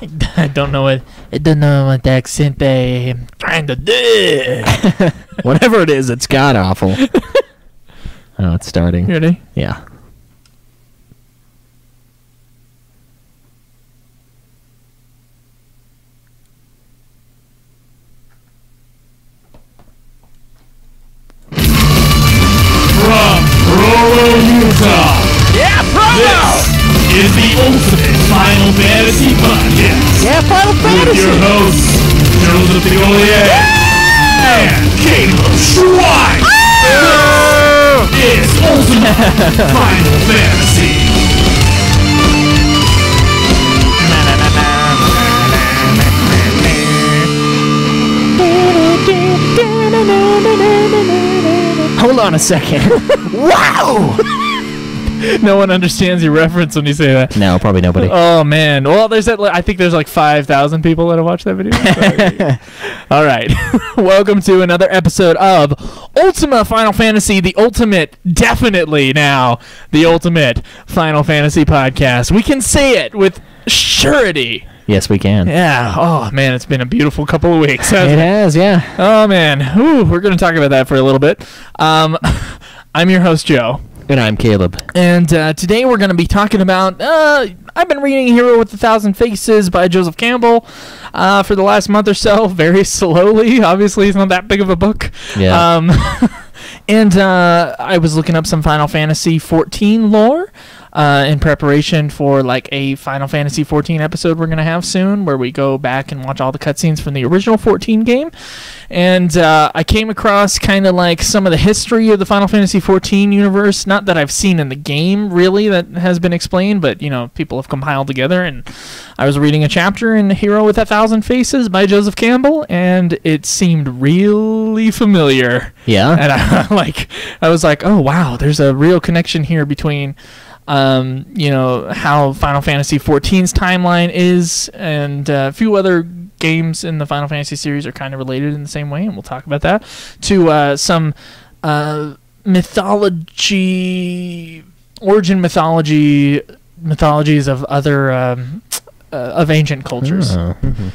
I don't know what accent I'm trying to do. Whatever it is, it's god awful. Oh, it's starting. You ready? Yeah. From Provo, Utah. Yeah, This is the Ultimate Final Fantasy Podcast. Yeah, Final With your hosts, Joseph the Goliath and Caleb Schwein. This is Ultimate Final Fantasy. Hold on a second. Wow! No one understands your reference when you say that. No, probably nobody. Oh man. Well, I think there's like 5,000 people that have watched that video. All right. Welcome to another episode of Ultima Final Fantasy, the ultimate, definitely now, the ultimate Final Fantasy podcast. We can say it with surety. Yes, we can. Yeah. Oh man, it's been a beautiful couple of weeks. It has, yeah. Oh man. Whew, we're going to talk about that for a little bit. I'm your host, Joe. And I'm Caleb. And today we're going to be talking about, I've been reading Hero with a Thousand Faces by Joseph Campbell for the last month or so, very slowly. Obviously, it's not that big of a book. Yeah. And I was looking up some Final Fantasy XIV lore in preparation for like a Final Fantasy XIV episode we're going to have soon, where we go back and watch all the cutscenes from the original 14 game. And I came across kind of like some of the history of the Final Fantasy XIV universe, not that I've seen in the game really that has been explained, but you know, people have compiled together. And I was reading a chapter in Hero with a Thousand Faces by Joseph Campbell, and it seemed really familiar. Yeah. And I was like, oh wow, there's a real connection here between you know, how Final Fantasy XIV's timeline is, and a few other games in the Final Fantasy series are kind of related in the same way, and we'll talk about that, to some mythologies of other of ancient cultures. Oh. Mm-hmm.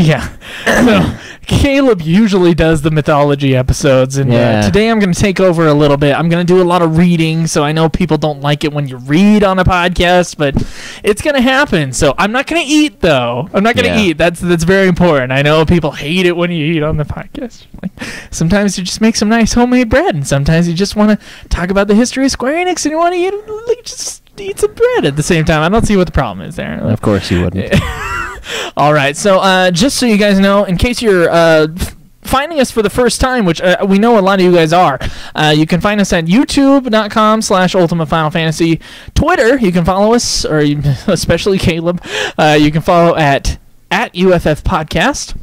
Yeah. So Caleb usually does the mythology episodes, and today I'm going to take over a little bit. I'm going to do a lot of reading, so I know people don't like it when you read on a podcast, but it's going to happen. So I'm not going to eat, though. I'm not going to eat. That's very important. I know people hate it when you eat on the podcast. Like, sometimes you just make some nice homemade bread, and sometimes you just want to talk about the history of Square Enix, and you want to just eat some bread at the same time. I don't see what the problem is there. Of course you wouldn't. All right, so just so you guys know, in case you're finding us for the first time, which we know a lot of you guys are, you can find us at youtube.com/Ultima Final Fantasy. Twitter, you can follow us, or especially Caleb. You can follow at UFF Podcast.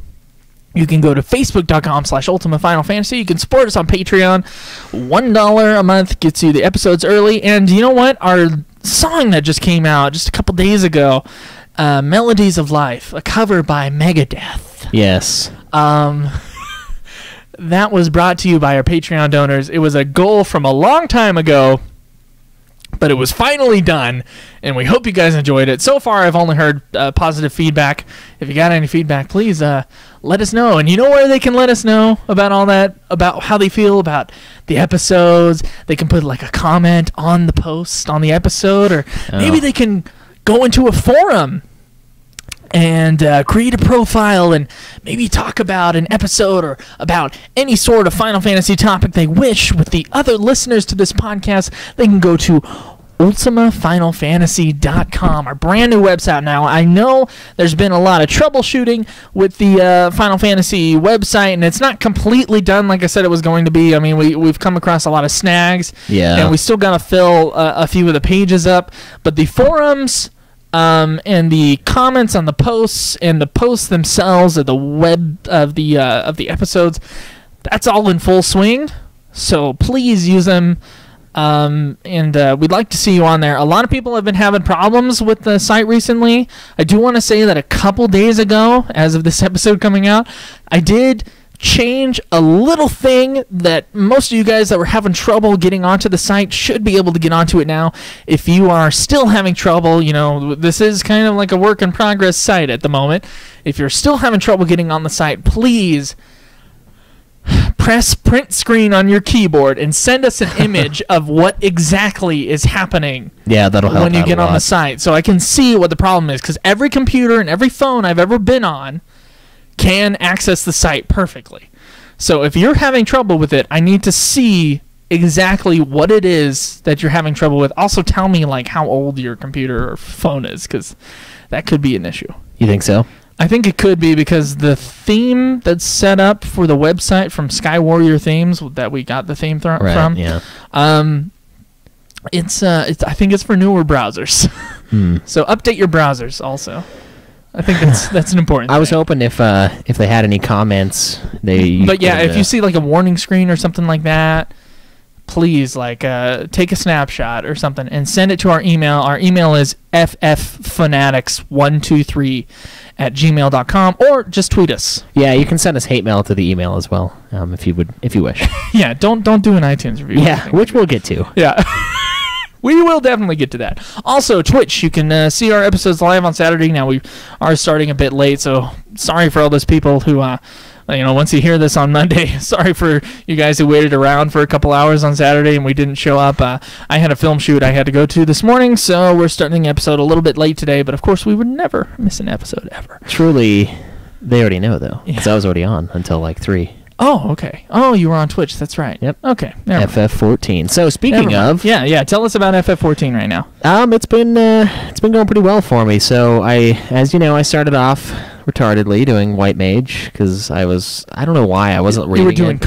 You can go to facebook.com/Ultima Final Fantasy. You can support us on Patreon. $1 a month gets you the episodes early. And you know what? Our song that just came out just a couple days ago, Melodies of Life, a cover by Megadeth. Yes. That was brought to you by our Patreon donors. It was a goal from a long time ago, but it was finally done, and we hope you guys enjoyed it. So far, I've only heard positive feedback. If you got any feedback, please let us know. And you know where they can let us know about all that, about how they feel about the episodes? They can put like a comment on the post on the episode, or maybe they can go into a forum and create a profile and maybe talk about an episode or about any sort of Final Fantasy topic they wish with the other listeners to this podcast. They can go to ultimafinalfantasy.com, our brand new website now. I know there's been a lot of troubleshooting with the Final Fantasy website, and it's not completely done like I said it was going to be. I mean, we've come across a lot of snags, and we still got to fill a few of the pages up, but the forums and the comments on the posts and the posts themselves of the web of the episodes, that's all in full swing. So please use them. And we'd like to see you on there. A lot of people have been having problems with the site recently. I do want to say that a couple days ago, as of this episode coming out, I did change a little thing that most of you guys that were having trouble getting onto the site should be able to get onto it now. If you are still having trouble, you know, this is kind of like a work in progress site at the moment. If you're still having trouble getting on the site, please press print screen on your keyboard and send us an image of what exactly is happening. Yeah, that'll help when you out get a on the lot. site, so I can see what the problem is, because every computer and every phone I've ever been on can access the site perfectly. So if you're having trouble with it, I need to see exactly what it is that you're having trouble with. Also tell me like how old your computer or phone is, because that could be an issue. You think so? I think it could be, because the theme that's set up for the website from Sky Warrior Themes that we got the theme from, Yeah. it's I think it's for newer browsers. So update your browsers also. I think that's an important I was thing. hoping if they had any comments, But yeah, if you see like a warning screen or something like that, please like take a snapshot or something and send it to our email. Our email is fffanatics123@gmail.com, or just tweet us. Yeah, you can send us hate mail to the email as well, if you wish. Yeah, don't do an iTunes review. Yeah, which we'll get to. Yeah. We will definitely get to that. Also, Twitch, you can see our episodes live on Saturday. Now, we are starting a bit late, so sorry for all those people who, once you hear this on Monday, sorry for you guys who waited around for a couple hours on Saturday and we didn't show up. I had a film shoot I had to go to this morning, so we're starting the episode a little bit late today, but of course, we would never miss an episode ever. Truly, they already know, though, because I was already on until like 3. Oh, okay. Oh, you were on Twitch. That's right. Yep. Okay. Never mind. FF14. So speaking of, yeah. Tell us about FF14 right now. it's been going pretty well for me. So as you know, I started off retardedly doing White Mage because I don't know why I wasn't reading. You were doing it.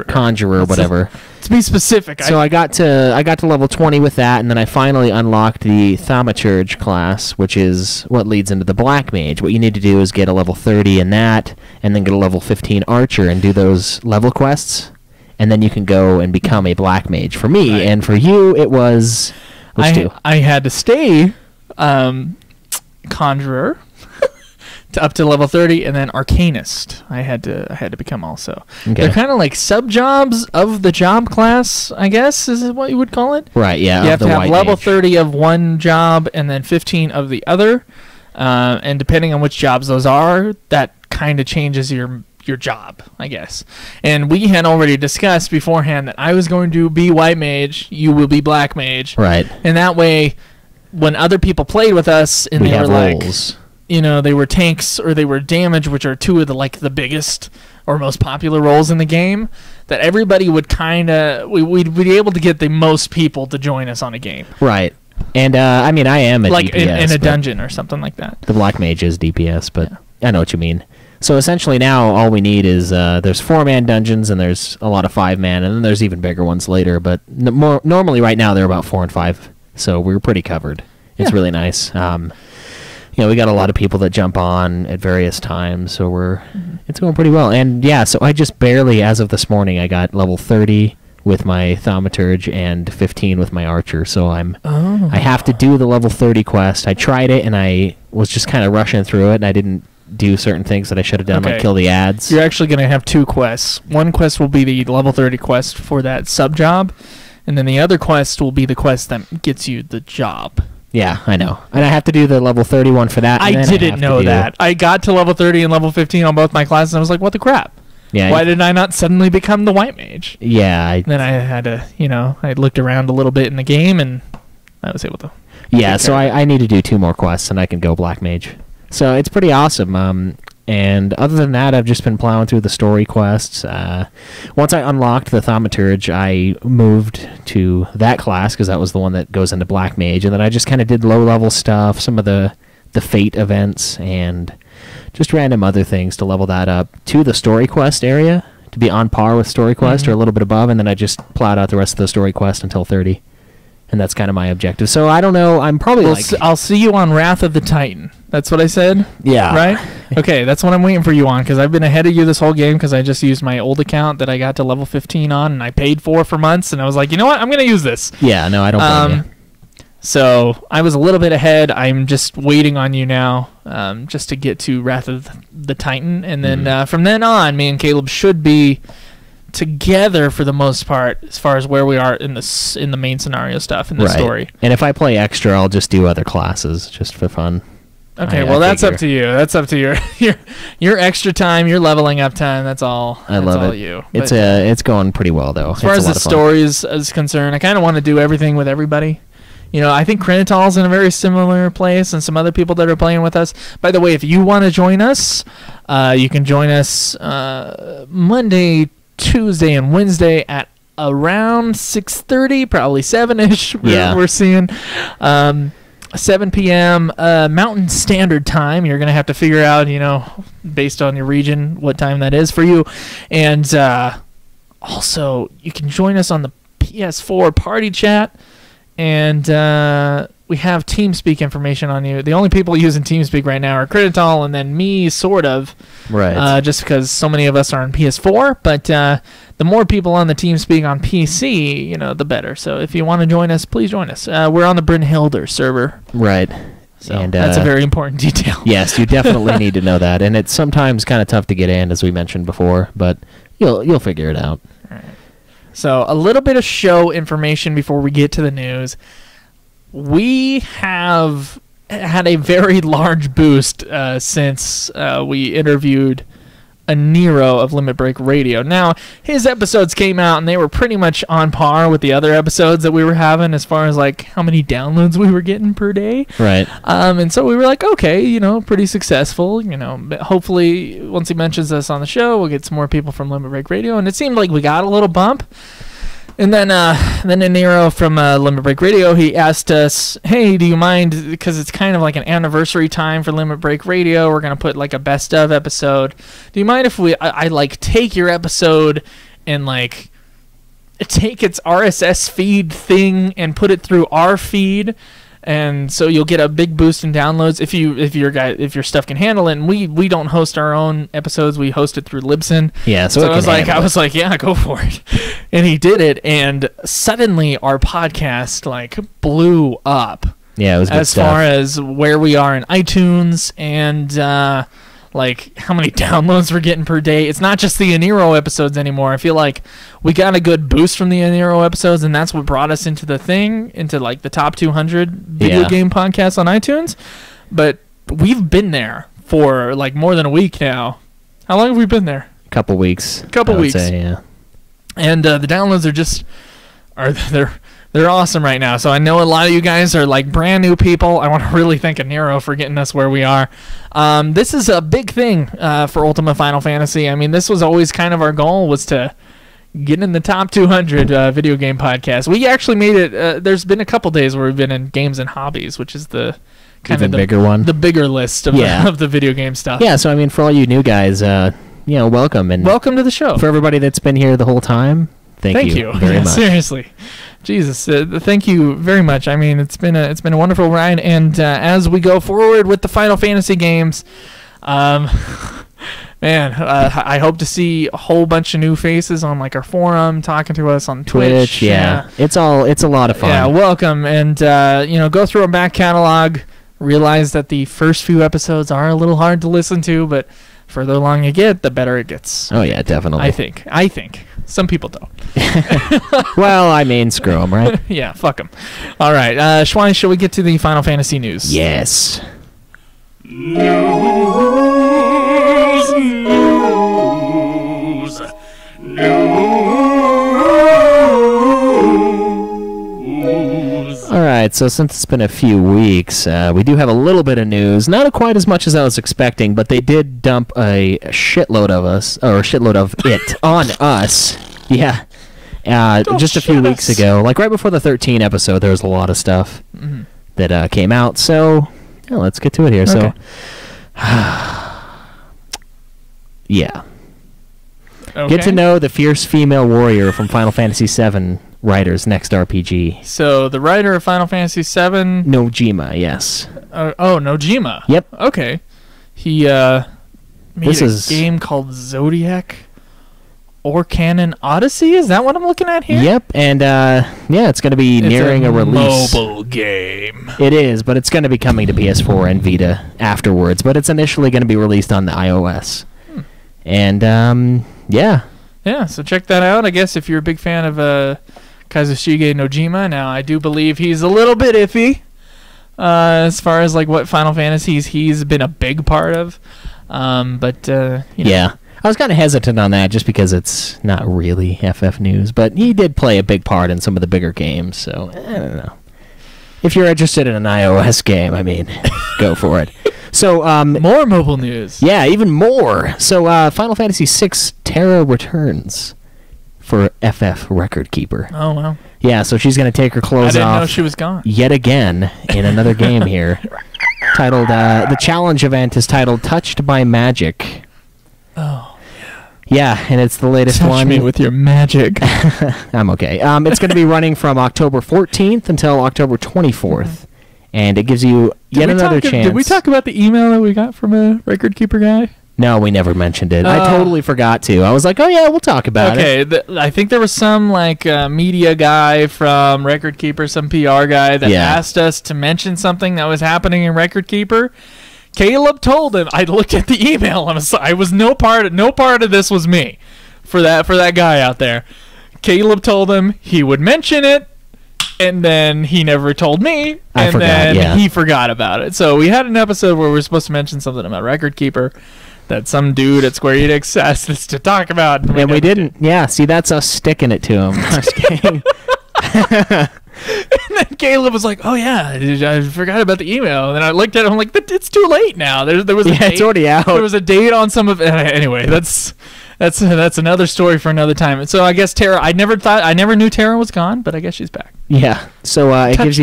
Conjurer, whatever. To be specific. So I got to level 20 with that, and then I finally unlocked the Thaumaturge class, which is what leads into the Black Mage. What you need to do is get a level 30 in that, and then get a level 15 Archer and do those level quests, and then you can go and become a Black Mage. For me, Right. and for you, it was which two? I had to stay Conjurer up to level 30, and then Arcanist I had to become also. Okay. They're kind of like sub-jobs of the job class, I guess, is what you would call it. Right, yeah. You of have the to have White level Mage. 30 of one job and then 15 of the other. And depending on which jobs those are, that kind of changes your job, I guess. And we had already discussed beforehand that I was going to be White Mage, you will be Black Mage. Right. And that way, when other people played with us and We they were have like, roles. they were tanks or they were damage, which are two of the biggest or most popular roles in the game, that everybody would we'd be able to get the most people to join us on a game. Right. And I mean, I am a Like DPS, in a but dungeon or something like that. The Black Mage is DPS, but I know what you mean. So essentially now all we need is there's 4-man dungeons and there's a lot of 5-man, and then there's even bigger ones later, but normally right now they're about 4 and 5, so we're pretty covered. It's really nice. We got a lot of people that jump on at various times, so it's going pretty well. And yeah, so I just barely, as of this morning, I got level 30 with my Thaumaturge and 15 with my Archer, so I have to do the level 30 quest. I tried it and I was just kind of rushing through it, and I didn't do certain things that I should have done, like kill the ads. You're actually going to have 2 quests. One quest will be the level 30 quest for that sub job, and then the other quest will be the quest that gets you the job. Yeah, I know. And I have to do the level 31 for that. I didn't know that. I got to level 30 and level 15 on both my classes, and I was like, what the crap? Yeah. Why did I not suddenly become the White Mage? Yeah. Then I had to, I looked around a little bit in the game, and I was able to. Yeah, so I need to do 2 more quests, and I can go Black Mage. So it's pretty awesome. And other than that, I've just been plowing through the story quests. Once I unlocked the Thaumaturge, I moved to that class because that was the one that goes into Black Mage. And then I just kind of did low-level stuff, some of the Fate events, and just random other things to level that up to the story quest area, to be on par with story quest or a little bit above. And then I just plowed out the rest of the story quest until 30. And that's kind of my objective. So I don't know. I'm probably I'll see you on Wrath of the Titan. That's what I said? Yeah. Right? Okay, that's what I'm waiting for you on, because I've been ahead of you this whole game because I just used my old account that I got to level 15 on, and I paid for months, and I was like, you know what? I'm going to use this. Yeah, no, I don't blame you. So I was a little bit ahead. I'm just waiting on you now, just to get to Wrath of the Titan, and then from then on, me and Caleb should be together for the most part, as far as where we are in the main scenario stuff in the story. And if I play extra, I'll just do other classes just for fun. Okay, that's up to you. That's up to your extra time, your leveling up time. That's all. I love all it. You. It's going pretty well though. As far as the story is concerned, I kind of want to do everything with everybody. You know, I think Krenital's in a very similar place, and some other people that are playing with us. By the way, if you want to join us, you can join us Monday, Tuesday, and Wednesday at around 6:30, probably 7-ish. We're seeing 7 p.m. Mountain Standard Time. You're gonna have to figure out, you know, based on your region, what time that is for you, and also you can join us on the PS4 party chat. And we have TeamSpeak information on you. The only people using TeamSpeak right now are Critital and then me, sort of. Right. Just because so many of us are on PS4. But the more people on the TeamSpeak on PC, you know, the better. So if you want to join us, please join us. We're on the Brynhilder server. Right. So and that's a very important detail. Yes, you definitely need to know that. And it's sometimes kind of tough to get in, as we mentioned before. But you'll figure it out. All right. So a little bit of show information before we get to the news. We have had a very large boost since we interviewed a Nero of Limit Break Radio. Now, his episodes came out, and they were pretty much on par with the other episodes that we were having as far as, like, how many downloads we were getting per day. Right. And so we were like, okay, you know, pretty successful. You know, but hopefully, once he mentions us on the show, we'll get some more people from Limit Break Radio. And it seemed like we got a little bump. And then Nero from Limit Break Radio, he asked us, hey, do you mind, because it's kind of like an anniversary time for Limit Break Radio, we're going to put like a best of episode. Do you mind if I like take your episode and like take its RSS feed thing and put it through our feed? And so you'll get a big boost in downloads if your stuff can handle it. And we don't host our own episodes; we host it through Libsyn. Yeah, so I was like, yeah, go for it. And he did it, and suddenly our podcast like blew up. Yeah, it was good as stuff. far as where we are in iTunes and like how many downloads we're getting per day. It's not just the Aniro episodes anymore. I feel like we got a good boost from the Aniro episodes, and that's what brought us into like the top 200 video game podcasts on iTunes. But we've been there for like more than a week now. How long have we been there? A couple weeks. I would say, yeah. And the downloads they're awesome right now. So I know a lot of you guys are like brand new people. I want to really thank Nero for getting us where we are. This is a big thing for Ultima Final Fantasy. I mean, this was always kind of our goal, was to get in the top 200 video game podcasts. We actually made it. There's been a couple days where we've been in Games and Hobbies, which is the kind of the bigger one, the bigger list of, of the video game stuff. Yeah. So I mean, for all you new guys, welcome to the show. For everybody that's been here the whole time, thank you very much. Seriously. Jesus, thank you very much. I mean, it's been a wonderful ride, and as we go forward with the Final Fantasy games, man, I hope to see a whole bunch of new faces on like our forum, talking to us on Twitch. Yeah. It's a lot of fun. Yeah, welcome, and go through our back catalog. Realize that the first few episodes are a little hard to listen to, but further along you get, the better it gets. Oh yeah, definitely. I think. Some people don't. Well, I mean, screw them, right? Yeah, fuck them. All right, Schwein, shall we get to the Final Fantasy news? Yes. All right, so since it's been a few weeks, we do have a little bit of news. Not quite as much as I was expecting, but they did dump a shitload of it on us. Yeah. Just a few weeks ago. Like right before the 13 episode, there was a lot of stuff that came out. So, let's get to it here. Okay. So, yeah. Okay. Get to know the fierce female warrior from Final Fantasy VII writer's next RPG. So the writer of Final Fantasy VII, Nojima, yes. Nojima. Yep. Okay. He made a game called Zodiac or Canon Odyssey. Is that what I'm looking at here? Yep, and it's going to be nearing a release. Mobile game. It is, but it's going to be coming to PS4 and Vita afterwards. But it's initially going to be released on the iOS. And yeah. Yeah, so check that out. I guess if you're a big fan of Kazushige Nojima, now I do believe he's a little bit iffy as far as like what Final Fantasies he's been a big part of. Yeah. I was kind of hesitant on that just because it's not really FF news, but he did play a big part in some of the bigger games, so I don't know. If you're interested in an iOS game, I mean, go for it. So more mobile news. Yeah, even more. So Final Fantasy VI Terra returns for FF Record Keeper. Oh, wow. Yeah, so she's going to take her clothes off. I didn't know she was gone. Yet again in another game here. Titled, the challenge event is titled Touched by Magic. Oh, yeah, and it's the latest Touch one. me with your magic. I'm okay. It's going to be running from October 14th until October 24th. And it gives you yet another chance. Did we talk about the email that we got from a record keeper guy? No, we never mentioned it. I totally forgot to. I was like, oh yeah, we'll talk about it. Okay, I think there was some like media guy from Record Keeper, some PR guy that asked us to mention something that was happening in Record Keeper. Caleb told him. I looked at the email and I was no part of this was me. For that guy out there, Caleb told him he would mention it. And then he never told me, and then he forgot about it. So we had an episode where we were supposed to mention something about Record Keeper that some dude at Square Enix asked us to talk about. And we didn't. Yeah, see, that's us sticking it to him. Just kidding. And then Caleb was like, oh, yeah, I forgot about the email. And then I looked at it, I'm like, it's too late now. There was a date. It's already out. There was a date on some of it. Anyway, that's another story for another time. And so I guess Terra, I never knew Terra was gone, but I guess she's back. Yeah. So it gives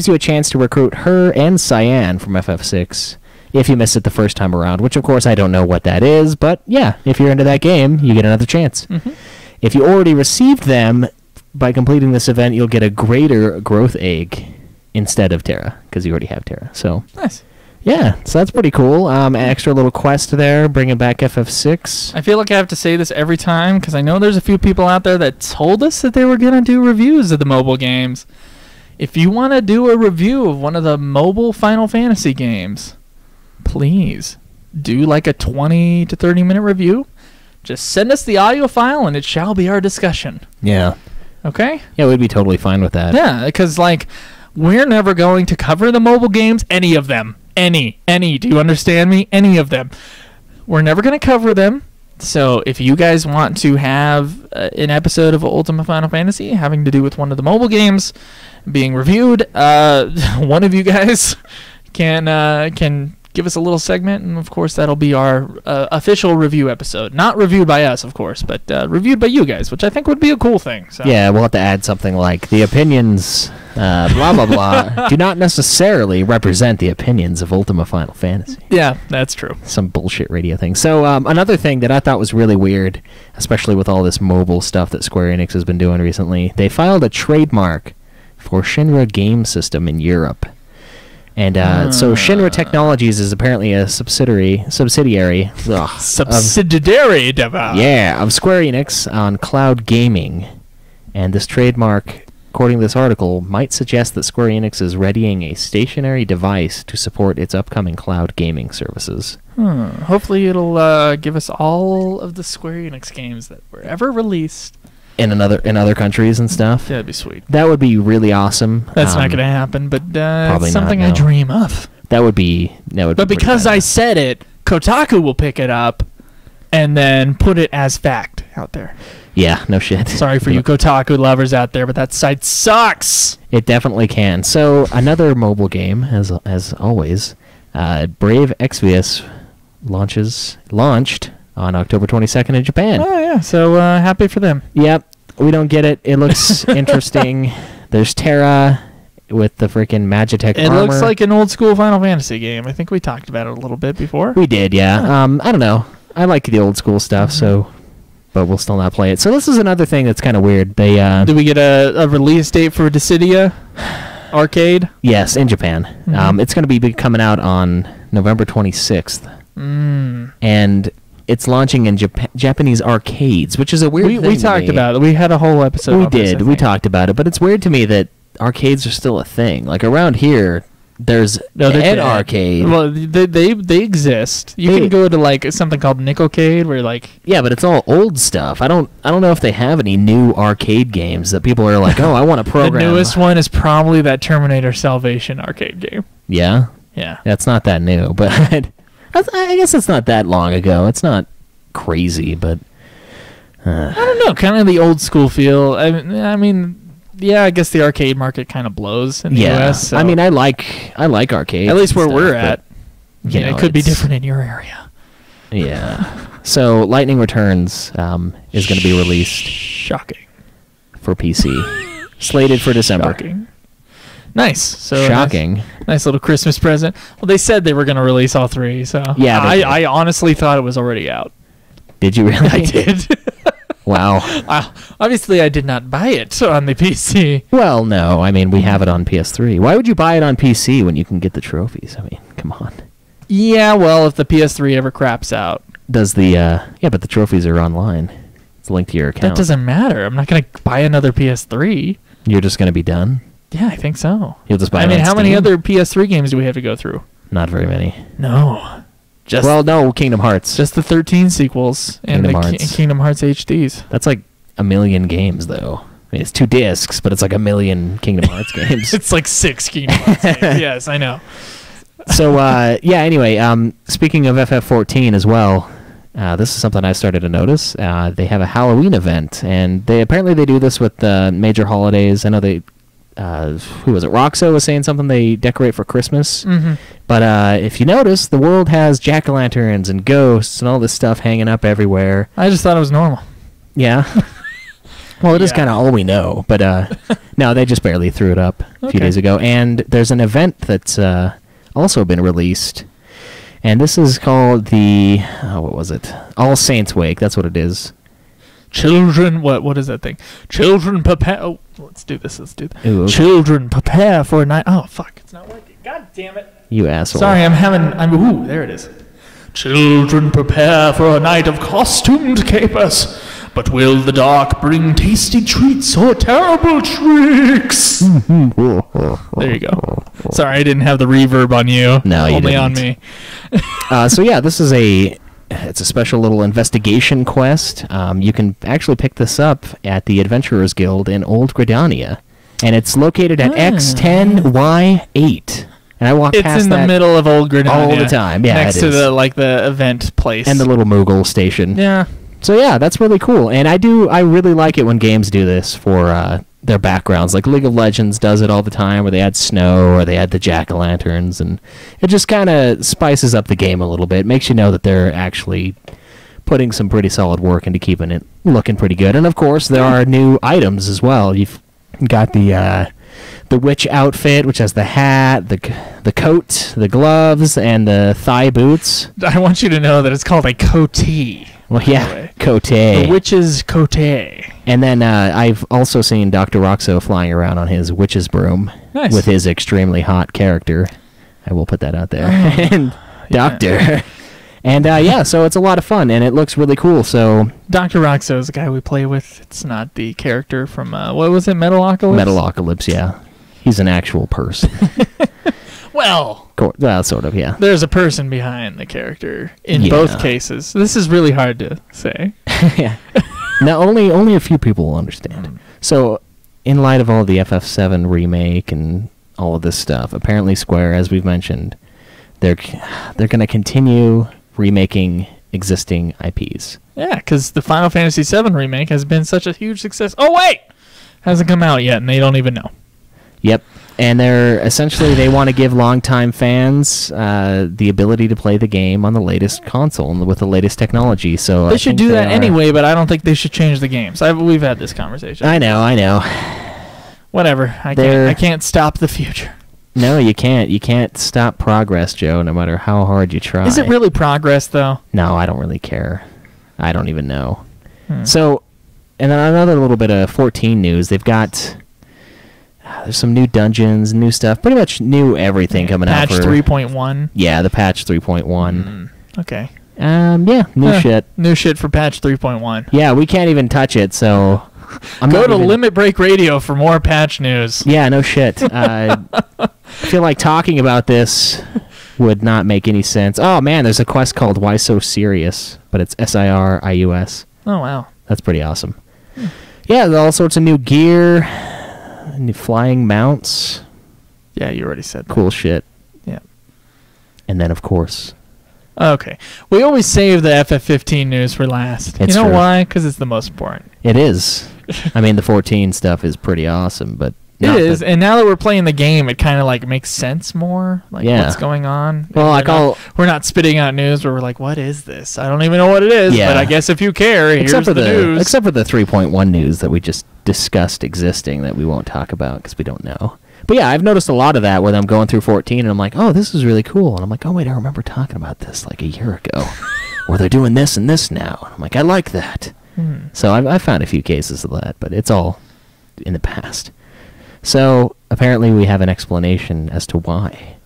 you a chance to recruit her and Cyan from FF6 if you miss it the first time around, which of course I don't know what that is, but yeah, if you're into that game, you get another chance. Mm-hmm. If you already received them by completing this event, you'll get a greater growth egg instead of Terra because you already have Terra. So nice. Yeah, so that's pretty cool. Extra little quest there, bringing back FF6. I feel like I have to say this every time because I know there's a few people out there that told us that they were going to do reviews of the mobile games. If you want to do a review of one of the mobile Final Fantasy games, please do like a 20 to 30 minute review. Just send us the audio file and it shall be our discussion. Yeah. Okay? Yeah, we'd be totally fine with that. Yeah, because like we're never going to cover the mobile games, any of them. Any, do you understand me? Any of them. We're never going to cover them. So if you guys want to have an episode of Ultima Final Fantasy having to do with one of the mobile games being reviewed, one of you guys can give us a little segment, and of course that'll be our official review episode. Not reviewed by us, of course, but reviewed by you guys, which I think would be a cool thing. So. Yeah, we'll have to add something like the opinions, blah, blah, blah, do not necessarily represent the opinions of Ultima Final Fantasy. Yeah, that's true. Some bullshit radio thing. So another thing that I thought was really weird, especially with all this mobile stuff that Square Enix has been doing recently, they filed a trademark for Shinra Game System in Europe. And so Shinra Technologies is apparently a subsidiary of Square Enix on cloud gaming. And this trademark, according to this article, might suggest that Square Enix is readying a stationary device to support its upcoming cloud gaming services. Hopefully it'll give us all of the Square Enix games that were ever released. In other countries and stuff. Yeah, that'd be sweet. That would be really awesome. That's not going to happen, but it's something I dream of. That would be. But because I said it, Kotaku will pick it up and then put it as fact out there. Yeah, no shit. Sorry for you Kotaku lovers out there, but that site sucks. It definitely can. So another mobile game, as always, Brave Exvius launched on October 22nd in Japan. Oh, yeah. So happy for them. Yep. We don't get it. It looks interesting. There's Terra with the freaking Magitech armor. It looks like an old school Final Fantasy game. I think we talked about it a little bit before. We did, yeah. I don't know. I like the old school stuff, but we'll still not play it. So this is another thing that's kind of weird. They Did we get a release date for Dissidia Arcade? Yes, in Japan. It's going to be coming out on November 26th. And it's launching in Japanese arcades, which is a weird thing We to talked me. about it. We had a whole episode. We on this, did. I We think. talked about it, but it's weird to me that arcades are still a thing. Like around here, there's No, they're an dead. arcade. Well, they exist. You They- can go to like something called Nickelcade, where like Yeah, but it's all old stuff. I don't know if they have any new arcade games that people are like, oh, I want to the program. newest one is probably that Terminator Salvation arcade game. Yeah, Yeah. that's not that new, but I guess it's not that long ago. It's not crazy, but I don't know, kind of the old school feel. I mean, yeah, I guess the arcade market kind of blows in the yeah. US. So I mean, I like arcades. at least and where stuff, we're but, at, you know, it could be it's- different in your area. Yeah. So Lightning Returns is going to be released Shocking. for PC, slated for December. Shocking. Nice. So Shocking. Nice little Christmas present. Well, they said they were going to release all three, so Yeah, they did. I honestly thought it was already out. Did you really? I did. Wow. Obviously, I did not buy it on the PC. Well, no. I mean, we have it on PS3. Why would you buy it on PC when you can get the trophies? I mean, come on. Yeah, well, if the PS3 ever craps out, Does the yeah, but the trophies are online. It's linked to your account. that doesn't matter. I'm not going to buy another PS3. You're just going to be done. Yeah, I think so. You'll just buy. I it mean, on how many Steam? other PS3 games do we have to go through? Not very many. No. Just Well, no, Kingdom Hearts. just the 13 sequels and Kingdom the Hearts. Kingdom Hearts HDs. That's like a million games, though. I mean, it's 2 discs, but it's like a million Kingdom Hearts games. It's like 6 Kingdom Hearts games. Yes, I know. So, yeah, anyway, speaking of FF14 as well, this is something I started to notice. They have a Halloween event, and they do this with major holidays. I know they, who was it? Roxo was saying something they decorate for Christmas. Mm-hmm. But if you notice, the world has jack-o'-lanterns and ghosts and all this stuff hanging up everywhere. I just thought it was normal. Yeah. Well, it is Yeah. kind of all we know, but no, they just barely threw it up a few Okay. days ago. And there's an event that's also been released, and this is called the what was it? All Saints Wake. That's what it is. Children, what is that thing? Children prepare. Oh, let's do this. Ooh, okay. Children prepare for a night. Oh fuck, it's not working. God damn it. You asshole. Sorry, ooh, there it is. Children prepare for a night of costumed capers. But will the dark bring tasty treats or terrible tricks? There you go. Sorry, I didn't have the reverb on you. No, you only on didn't. me. So yeah, this is it's a special little investigation quest. You can actually pick this up at the Adventurers Guild in Old Gridania, and it's located at X10Y8. And I walk It's past in the that middle of Old Gridania. all the time. Yeah, next it to is. the event place. and the little Moogle station. yeah. So yeah, that's really cool, and I really like it when games do this for their backgrounds. Like League of Legends does it all the time, where they add snow or they add the jack-o'-lanterns, and it just kind of spices up the game a little bit. Makes you know that they're actually putting some pretty solid work into keeping it looking pretty good. And of course, there are new items as well. You've got the witch outfit, which has the hat, the coat, the gloves, and the thigh boots. I want you to know that it's called a coatee. Well, by the yeah, way. cote. The witch's coatee. And then I've also seen Dr. Roxo flying around on his witch's broom Nice. with his extremely hot character. I will put that out there. and Doctor. And yeah, so it's a lot of fun, and it looks really cool. So Dr. Roxo is the guy we play with. It's not the character from, what was it, Metalocalypse? Metalocalypse, yeah. He's an actual person. Well, Well, sort of, yeah. there's a person behind the character in Yeah. both cases. This is really hard to say. Yeah. Now, only a few people will understand. So, in light of all the FF7 remake and all of this stuff, apparently Square, as we've mentioned, they're going to continue remaking existing IPs. Yeah, because the Final Fantasy VII remake has been such a huge success. Oh, wait! Hasn't come out yet, and they don't even know. Yep. And they want to give longtime fans the ability to play the game on the latest console and with the latest technology. So They I should think do they that are- anyway, but I don't think they should change the games. We've had this conversation. I know. Whatever. They're- I can't stop the future. No, you can't. You can't stop progress, Joe, no matter how hard you try. Is it really progress, though? No, I don't really care. I don't even know. Hmm. So, and then another little bit of 14 news. They've got there's some new dungeons, new stuff, pretty much new everything coming out Patch for 3.1. Yeah, the patch 3.1. Okay. Yeah, new shit. New shit for patch 3.1. Yeah, we can't even touch it, so Go to Limit Break Radio for more patch news. Yeah, no shit. I feel like talking about this would not make any sense. Oh man, there's a quest called Why So Serious, but it's SIRIUS. Oh wow, that's pretty awesome. Yeah, all sorts of new gear, new flying mounts. Yeah, you already said that. Cool shit. Yeah. And then of course. Okay, we always save the FF15 news for last. It's you know true. why? Because it's the most important. It is. I mean, the 14 stuff is pretty awesome, but it is. And now that we're playing the game, it kind of like makes sense more. Like what's going on. Well, we're not spitting out news where we're like, what is this? I don't even know what it is. Yeah. But I guess if you care, here's the news. Except for the 3.1 news that we just discussed existing that we won't talk about because we don't know. But yeah, I've noticed a lot of that where I'm going through 14 and I'm like, oh, this is really cool. And I'm like, oh, wait, I remember talking about this like a year ago. Or they're doing this and this now. And I'm like, I like that. So I've found a few cases of that, but it's all in the past. So apparently we have an explanation as to why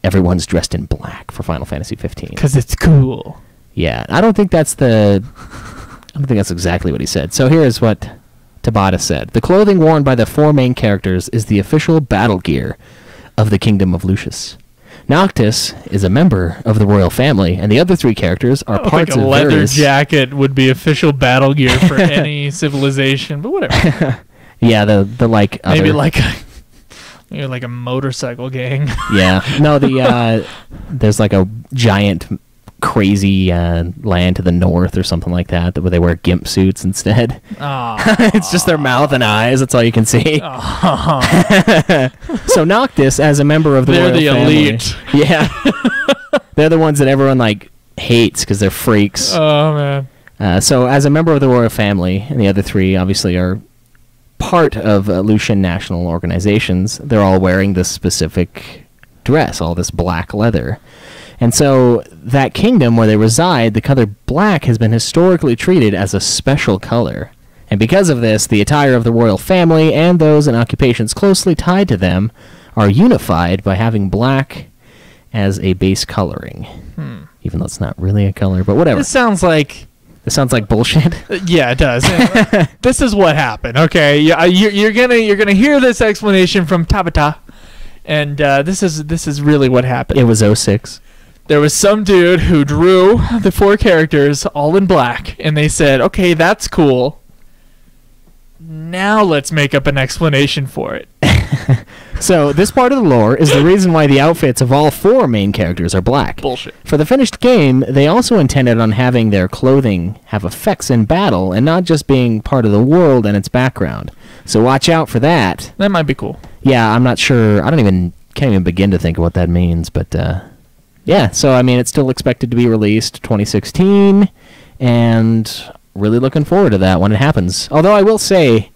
everyone's dressed in black for Final Fantasy 15. Because it's cool. Yeah, I don't think that's exactly what he said. So here's what Tabata said. The clothing worn by the 4 main characters is the official battle gear of the Kingdom of Lucius. Noctis is a member of the royal family, and the other 3 characters are parts of a leather jacket would be official battle gear for any civilization, but whatever. Yeah, the like maybe other... maybe like a motorcycle gang. Yeah, no, there's like a giant crazy land to the north or something like that where they wear gimp suits instead. It's just their mouth and eyes. That's all you can see. So Noctis, as a member of the royal family, elite. Yeah, they're the ones that everyone like hates because they're freaks. Oh man. So as a member of the royal family, and the other 3 obviously are part of Lucian national organizations, they're all wearing this specific dress, all this black leather. And so that kingdom where they reside, the color black has been historically treated as a special color. And because of this, the attire of the royal family and those in occupations closely tied to them are unified by having black as a base coloring. Even though it's not really a color, but whatever. This sounds like bullshit. Yeah, it does. This is what happened. Okay, you're gonna hear this explanation from Tabata, and this is really what happened. It was 06. There was some dude who drew the 4 characters all in black, and they said, okay, that's cool. Now let's make up an explanation for it. So this part of the lore is the reason why the outfits of all 4 main characters are black. Bullshit. For the finished game, they also intended on having their clothing have effects in battle and not just being part of the world and its background. So watch out for that. That might be cool. Yeah, I'm not sure. Can't even begin to think of what that means, but yeah, so I mean, it's still expected to be released 2016, and really looking forward to that when it happens. Although I will say,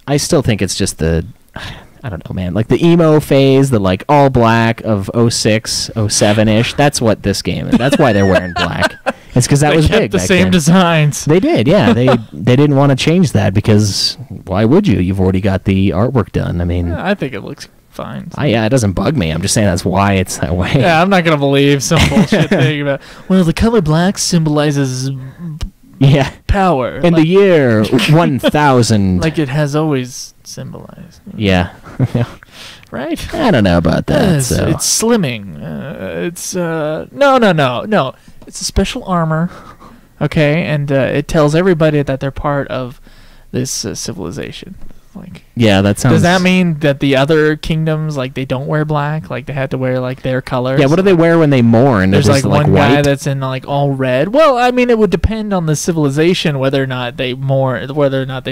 I still think it's just I don't know, man, like the emo phase, the like all black of 06, 07-ish. That's what this game is. That's why they're wearing black. It's because that was big. They kept the same designs. They did, yeah. They didn't want to change that because why would you? You've already got the artwork done. I mean, yeah, I think it looks fine. Yeah, it doesn't bug me. I'm just saying that's why it's that way. Yeah, I'm not gonna believe some bullshit thing about. Well, the color black symbolizes power in the year 1000, like it has always symbolized. Yeah. Right. I don't know about that. It's slimming. No. It's a special armor. Okay, and it tells everybody that they're part of this civilization. Like, yeah, that sounds. Does that mean that the other kingdoms, like, they don't wear black? Like, they had to wear like their colors? Yeah. What do they wear when they mourn? There's like one white? guy that's in like all red. Well, I mean, it would depend on the civilization whether or not they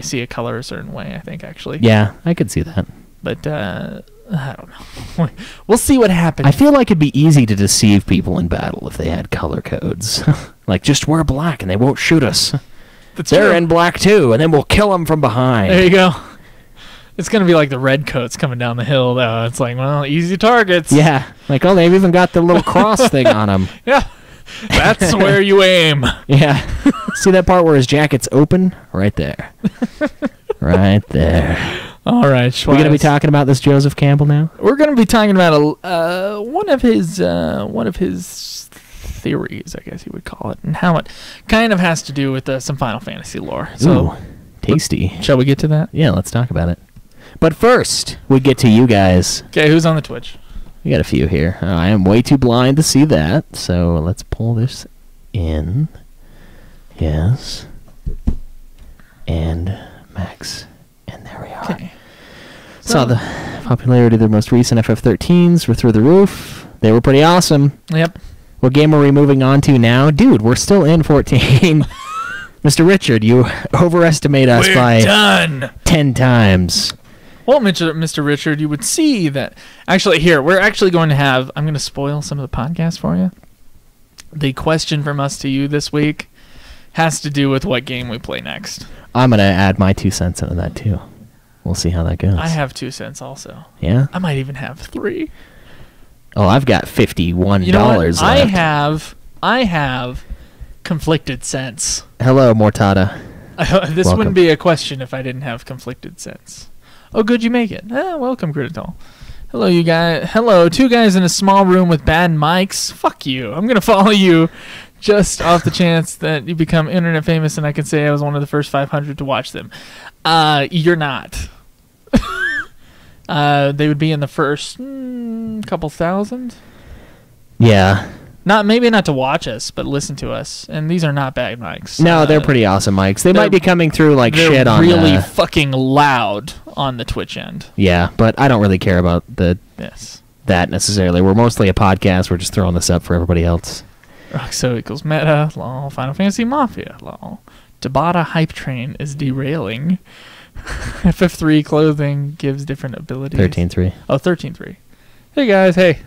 see a color a certain way. I think actually. Yeah, I could see that. But I don't know. We'll see what happens. I feel like it'd be easy to deceive people in battle if they had color codes. Like, just wear black and they won't shoot us. They're in black too, and then we'll kill them from behind. There you go. It's going to be like the red coats coming down the hill, though. It's like, well, easy targets. Yeah. Like, oh, they've even got the little cross thing on them. Yeah. That's where you aim. Yeah. See that part where his jacket's open? Right there. Right there. All right, Schweiss. We're going to be talking about this Joseph Campbell now? We're going to be talking about one of his theories, I guess you would call it, and how it kind of has to do with some Final Fantasy lore. So, Ooh, tasty. shall we get to that? Yeah, let's talk about it. But first, we get to you guys. Okay, who's on the Twitch? We got a few here. I am way too blind to see that, so let's pull this in. Yes. And Max. And there we are. Okay. Saw the popularity of their most recent FF13s were through the roof. They were pretty awesome. Yep. What game are we moving on to now? Dude, we're still in 14. Mr. Richard, you overestimate us by done. 10 times. Well, Mr. Richard, you would see that... Actually, here, we're actually going to have... I'm going to spoil some of the podcast for you. The question from us to you this week has to do with what game we play next. I'm going to add my 2 cents into that, too. We'll see how that goes. I have 2 cents also. Yeah? I might even have 3. Oh, I've got $51 You know what? left. I have conflicted cents. Hello, Mortada. This Welcome. wouldn't be a question if I didn't have conflicted cents. Oh, good, you make it. Welcome, Critical. Hello, you guys. Hello, 2 guys in a small room with bad mics. Fuck you. I'm going to follow you just off the chance that you become internet famous and I can say I was one of the first 500 to watch them. You're not. They would be in the first couple thousand. Yeah. Maybe not to watch us, but listen to us. And these are not bad mics. No, they're pretty awesome mics. They might be coming through like they're shit on... really fucking loud on the Twitch end. Yeah, but I don't really care about Yes. that necessarily. We're mostly a podcast. We're just throwing this up for everybody else. Roxo equals meta, lol. Final Fantasy Mafia, lol. Tabata hype train is derailing. FF3 clothing gives different abilities. 13.3. Oh, 13.3. Hey guys, hey.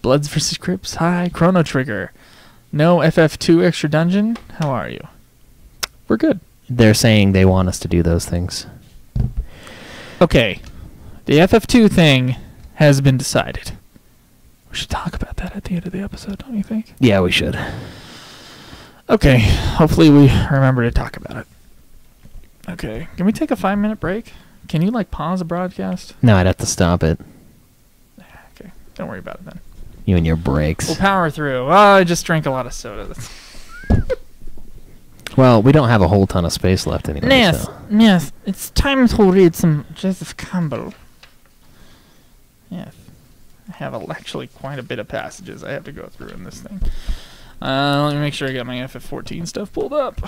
Bloods vs. Crips, hi. Chrono Trigger. No FF2 extra dungeon. How are you? We're good. They're saying they want us to do those things. Okay. The FF2 thing has been decided. We should talk about that at the end of the episode, don't you think? Yeah, we should. Okay. Hopefully we remember to talk about it. Okay. Can we take a 5-minute break? Can you, pause the broadcast? No, I'd have to stop it. Okay. Don't worry about it then. You and your breaks. We'll power through. Oh, I just drank a lot of soda. Well, we don't have a whole ton of space left anyway. Yes, So. yes. It's time to read some Joseph Campbell. Yes. I have actually quite a bit of passages I have to go through in this thing. Let me make sure I got my FF14 stuff pulled up.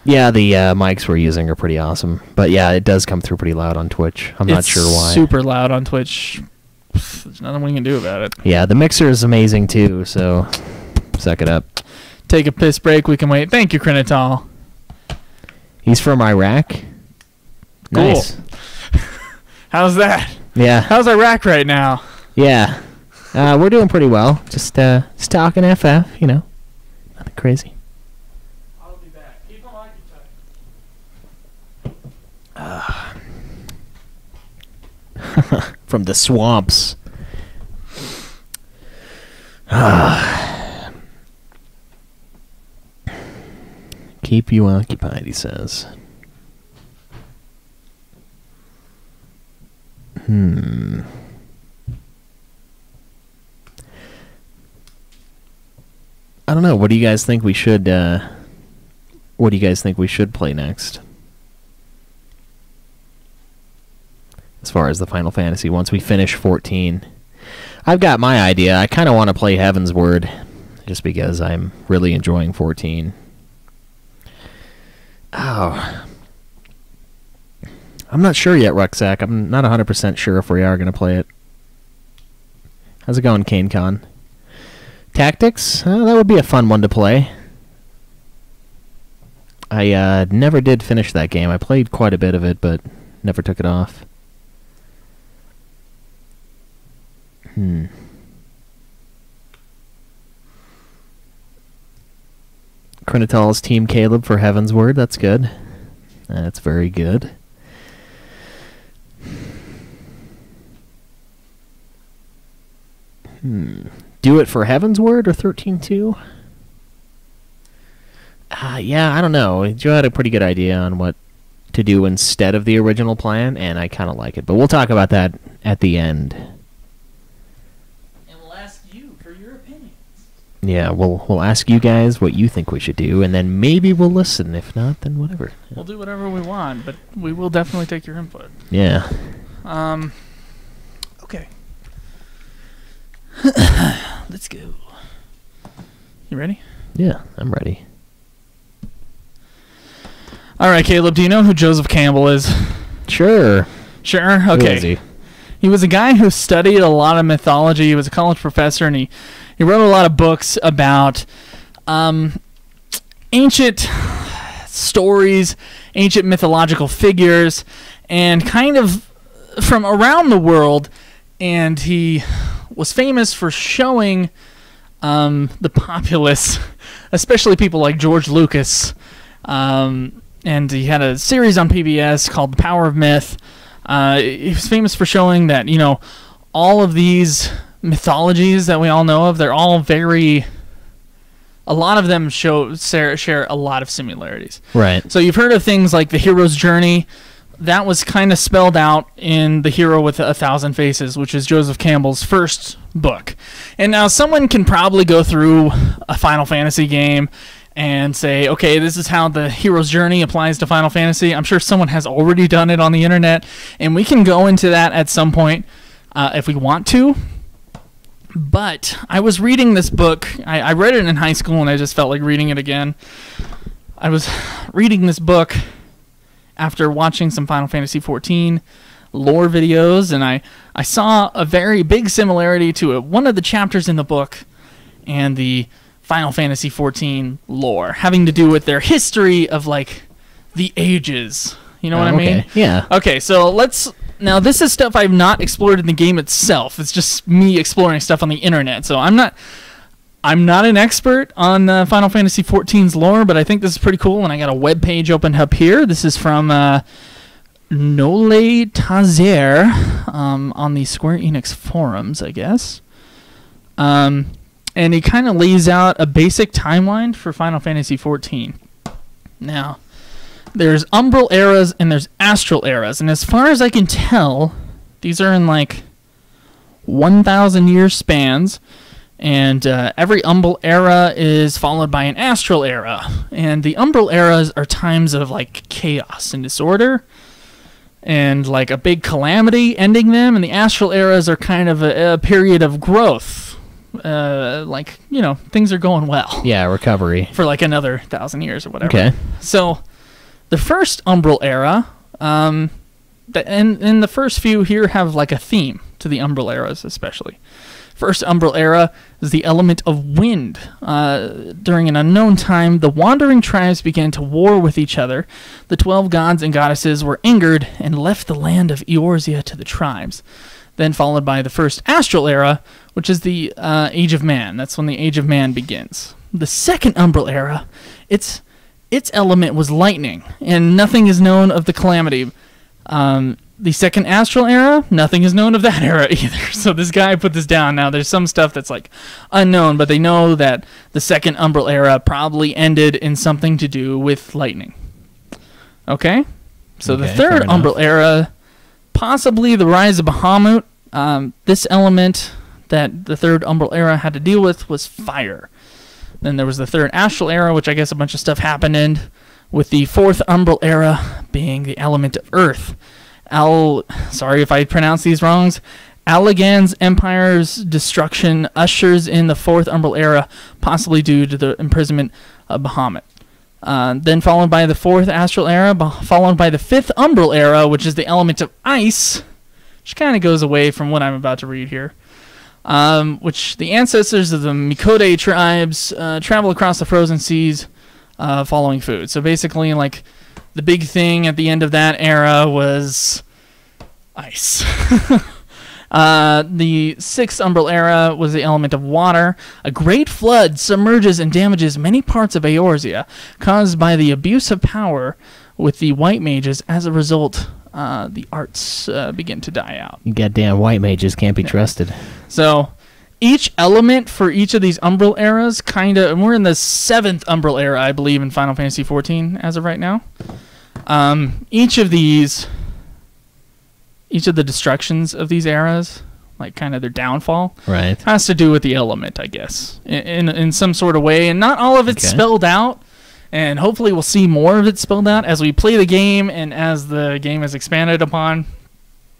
Yeah, the mics we're using are pretty awesome. But yeah, it does come through pretty loud on Twitch. I'm not sure why. It's super loud on Twitch. There's nothing we can do about it. Yeah, the mixer is amazing too, so suck it up. Take a piss break. We can wait. Thank you, Krinital. He's from Iraq. Cool. Nice. How's that? Yeah. How's Iraq right now? Yeah. We're doing pretty well. Just talking FF, Nothing crazy. I'll be back. Keep them occupied. From the swamps. Keep you occupied, he says. I don't know. What do you guys think we should play next? As far as the Final Fantasy, once we finish 14. I've got my idea. I kind of want to play Heaven's Word, just because I'm really enjoying 14. Oh. I'm not sure yet, Rucksack. I'm not 100% sure if we are going to play it. How's it going, Kane Con? Tactics? That would be a fun one to play. I never did finish that game. I played quite a bit of it, but never took it off. Krinital's Team Caleb for Heaven's Word. That's good. That's very good. Do it for Heaven's Word or 13.2? Yeah, I don't know. Joe had a pretty good idea on what to do instead of the original plan, and I kind of like it. But we'll talk about that at the end. And we'll ask you for your opinions. Yeah, we'll ask you guys what you think we should do, and then maybe we'll listen. If not, then whatever. We'll do whatever we want, but we will definitely take your input. Yeah. Okay. Let's go. You ready? Yeah, I'm ready. All right, Caleb, do you know who Joseph Campbell is? Sure. Sure? Okay. Who is he? He was a guy who studied a lot of mythology. He was a college professor, and he wrote a lot of books about ancient stories, ancient mythological figures, and kind of from around the world. And he was famous for showing the populace, especially people like George Lucas, and he had a series on PBS called The Power of Myth. He was famous for showing that, all of these mythologies that we all know of, they're all a lot of them share a lot of similarities. Right. So you've heard of things like the hero's journey. That was kind of spelled out in The Hero with 1,000 Faces, which is Joseph Campbell's first book. And now someone can probably go through a Final Fantasy game and say, okay, this is how the hero's journey applies to Final Fantasy. I'm sure someone has already done it on the internet, and we can go into that at some point if we want to. But I was reading this book. I read it in high school, and I just felt like reading it again. I was reading this book after watching some Final Fantasy XIV lore videos, and I saw a very big similarity to one of the chapters in the book and the Final Fantasy XIV lore, having to do with their history of, like, the ages. You know what I mean? Yeah. Okay, so now this is stuff I've not explored in the game itself. It's just me exploring stuff on the internet. So I'm not an expert on Final Fantasy XIV's lore, but I think this is pretty cool, and I got a web page opened up here. This is from Nole Tazer on the Square Enix forums, I guess. And he kind of lays out a basic timeline for Final Fantasy XIV. Now, there's umbral eras and there's astral eras, and as far as I can tell, these are in like 1,000-year spans, and every umbral era is followed by an astral era, and the umbral eras are times of like chaos and disorder, and like a big calamity ending them, and the astral eras are kind of a period of growth. Things are going well. Yeah, recovery. For like another 1,000 years or whatever. Okay. So, the first umbral era, and the first few here have like a theme to the umbral eras especially. First umbral era is the element of wind. During an unknown time, the wandering tribes began to war with each other. The 12 gods and goddesses were angered and left the land of Eorzea to the tribes. Then followed by the first astral era, which is the Age of Man. That's when the Age of Man begins. The second umbral era, its element was lightning, and nothing is known of the calamity. The second astral era, nothing is known of that era either. So this guy put this down. Now there's some stuff that's like unknown, but they know that the second umbral era probably ended in something to do with lightning. Okay? So the third umbral era, possibly the rise of Bahamut. This element that the third umbral era had to deal with was fire. Then there was the third astral era, which I guess a bunch of stuff happened in, with the fourth umbral era being the element of earth. Sorry if I pronounce these wrongs. Allagan's empire's destruction ushers in the fourth umbral era, possibly due to the imprisonment of Bahamut. Then followed by the fourth astral era, followed by the fifth umbral era, which is the element of ice, which kind of goes away from what I'm about to read here. Which the ancestors of the Mikode tribes travel across the frozen seas following food. So basically, like, the big thing at the end of that era was ice. The sixth umbral era was the element of water. A great flood submerges and damages many parts of Eorzea, caused by the abuse of power with the white mages. As a result, the arts begin to die out. You goddamn white mages can't be trusted. So each element for each of these umbral eras and we're in the seventh umbral era, I believe, in Final Fantasy XIV as of right now. Each of the destructions of these eras, like kind of their downfall. Right. Has to do with the element, I guess, in some sort of way, and not all of it's spelled out. And hopefully we'll see more of it spelled out as we play the game and as the game is expanded upon.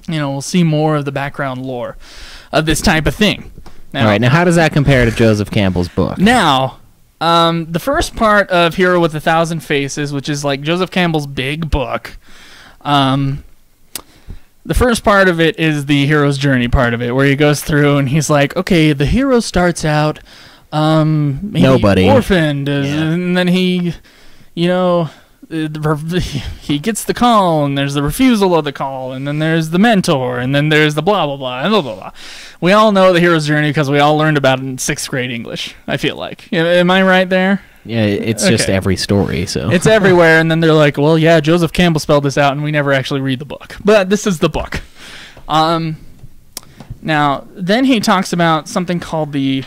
You know, we'll see more of the background lore of this type of thing. Now, all right. Now, how does that compare to Joseph Campbell's book? Now, the first part of Hero with 1,000 Faces, which is like Joseph Campbell's big book, the first part of it is the hero's journey part of it, where he goes through and he's like, okay, the hero starts out maybe nobody orphaned, and then he, you know, he gets the call, and there's the refusal of the call, and then there's the mentor, and then there's the blah blah blah and blah blah blah. We all know the hero's journey because we all learned about it in 6th grade English, I feel like. Am I right there? Yeah, it's just every story, so it's everywhere. And then they're like, well, yeah, Joseph Campbell spelled this out, and we never actually read the book, but this is the book. Now then he talks about something called the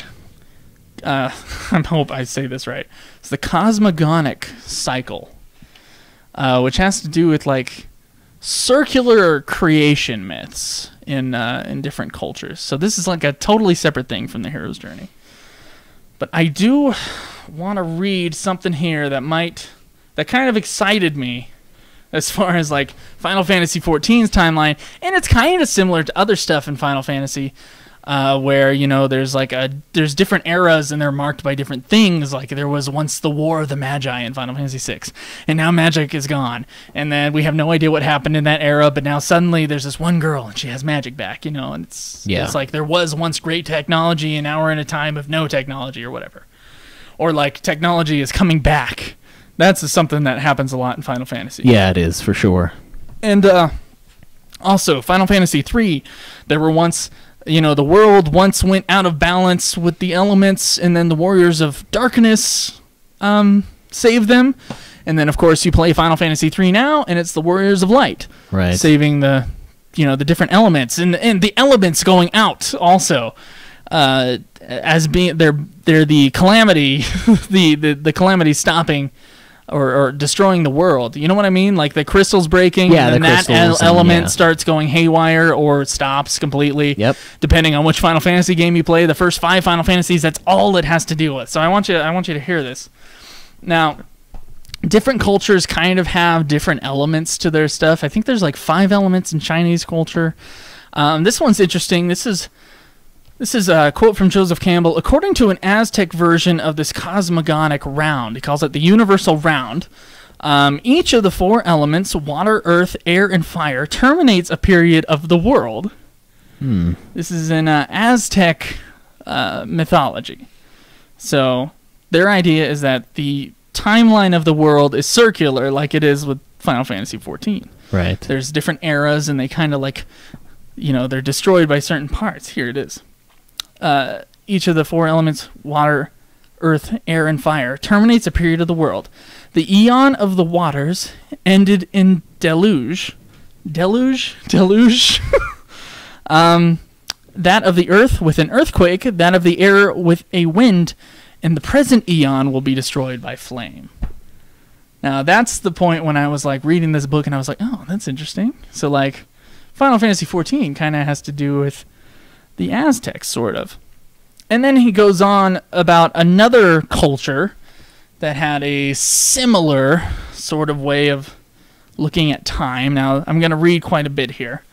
I hope I say this right. It's the cosmogonic cycle, which has to do with like circular creation myths in different cultures. So this is like a totally separate thing from the hero's journey. But I do want to read something here that kind of excited me as far as like Final Fantasy XIV's timeline, and it's kind of similar to other stuff in Final Fantasy, where, you know, there's different eras and they're marked by different things. Like there was once the War of the Magi in Final Fantasy VI, and now magic is gone, and then we have no idea what happened in that era, but now suddenly there's this one girl and she has magic back, you know, and it's like there was once great technology and now we're in a time of no technology or whatever. Or like technology is coming back. That's something that happens a lot in Final Fantasy. Yeah, it is, for sure. And also, Final Fantasy III, there were once, you know, the world once went out of balance with the elements, and then the Warriors of Darkness saved them. And then, of course, you play Final Fantasy III now, and it's the Warriors of Light, right, saving the, you know, the different elements, and the elements going out also, as being they're the calamity, the calamity stopping or destroying the world. You know what I mean? Like the crystals breaking, and then that element starts going haywire or stops completely. Yep. Depending on which Final Fantasy game you play. The first 5 Final Fantasies, that's all it has to deal with. So I want you to hear this. Now, different cultures kind of have different elements to their stuff. I think there's like 5 elements in Chinese culture. This one's interesting. This is a quote from Joseph Campbell. According to an Aztec version of this cosmogonic round, he calls it the universal round, each of the 4 elements, water, earth, air, and fire, terminates a period of the world. This is in Aztec mythology. So their idea is that the timeline of the world is circular, like it is with Final Fantasy XIV. Right. There's different eras, and they kind of like, you know, they're destroyed by certain parts. Here it is. Each of the 4 elements, water, earth, air, and fire, terminates a period of the world. The eon of the waters ended in deluge. Deluge? That of the earth with an earthquake, that of the air with a wind, and the present eon will be destroyed by flame. Now, that's the point when I was like reading this book and I was like, oh, that's interesting. So like Final Fantasy XIV kind of has to do with the Aztecs, sort of. And then he goes on about another culture that had a similar sort of way of looking at time. Now, I'm going to read quite a bit here.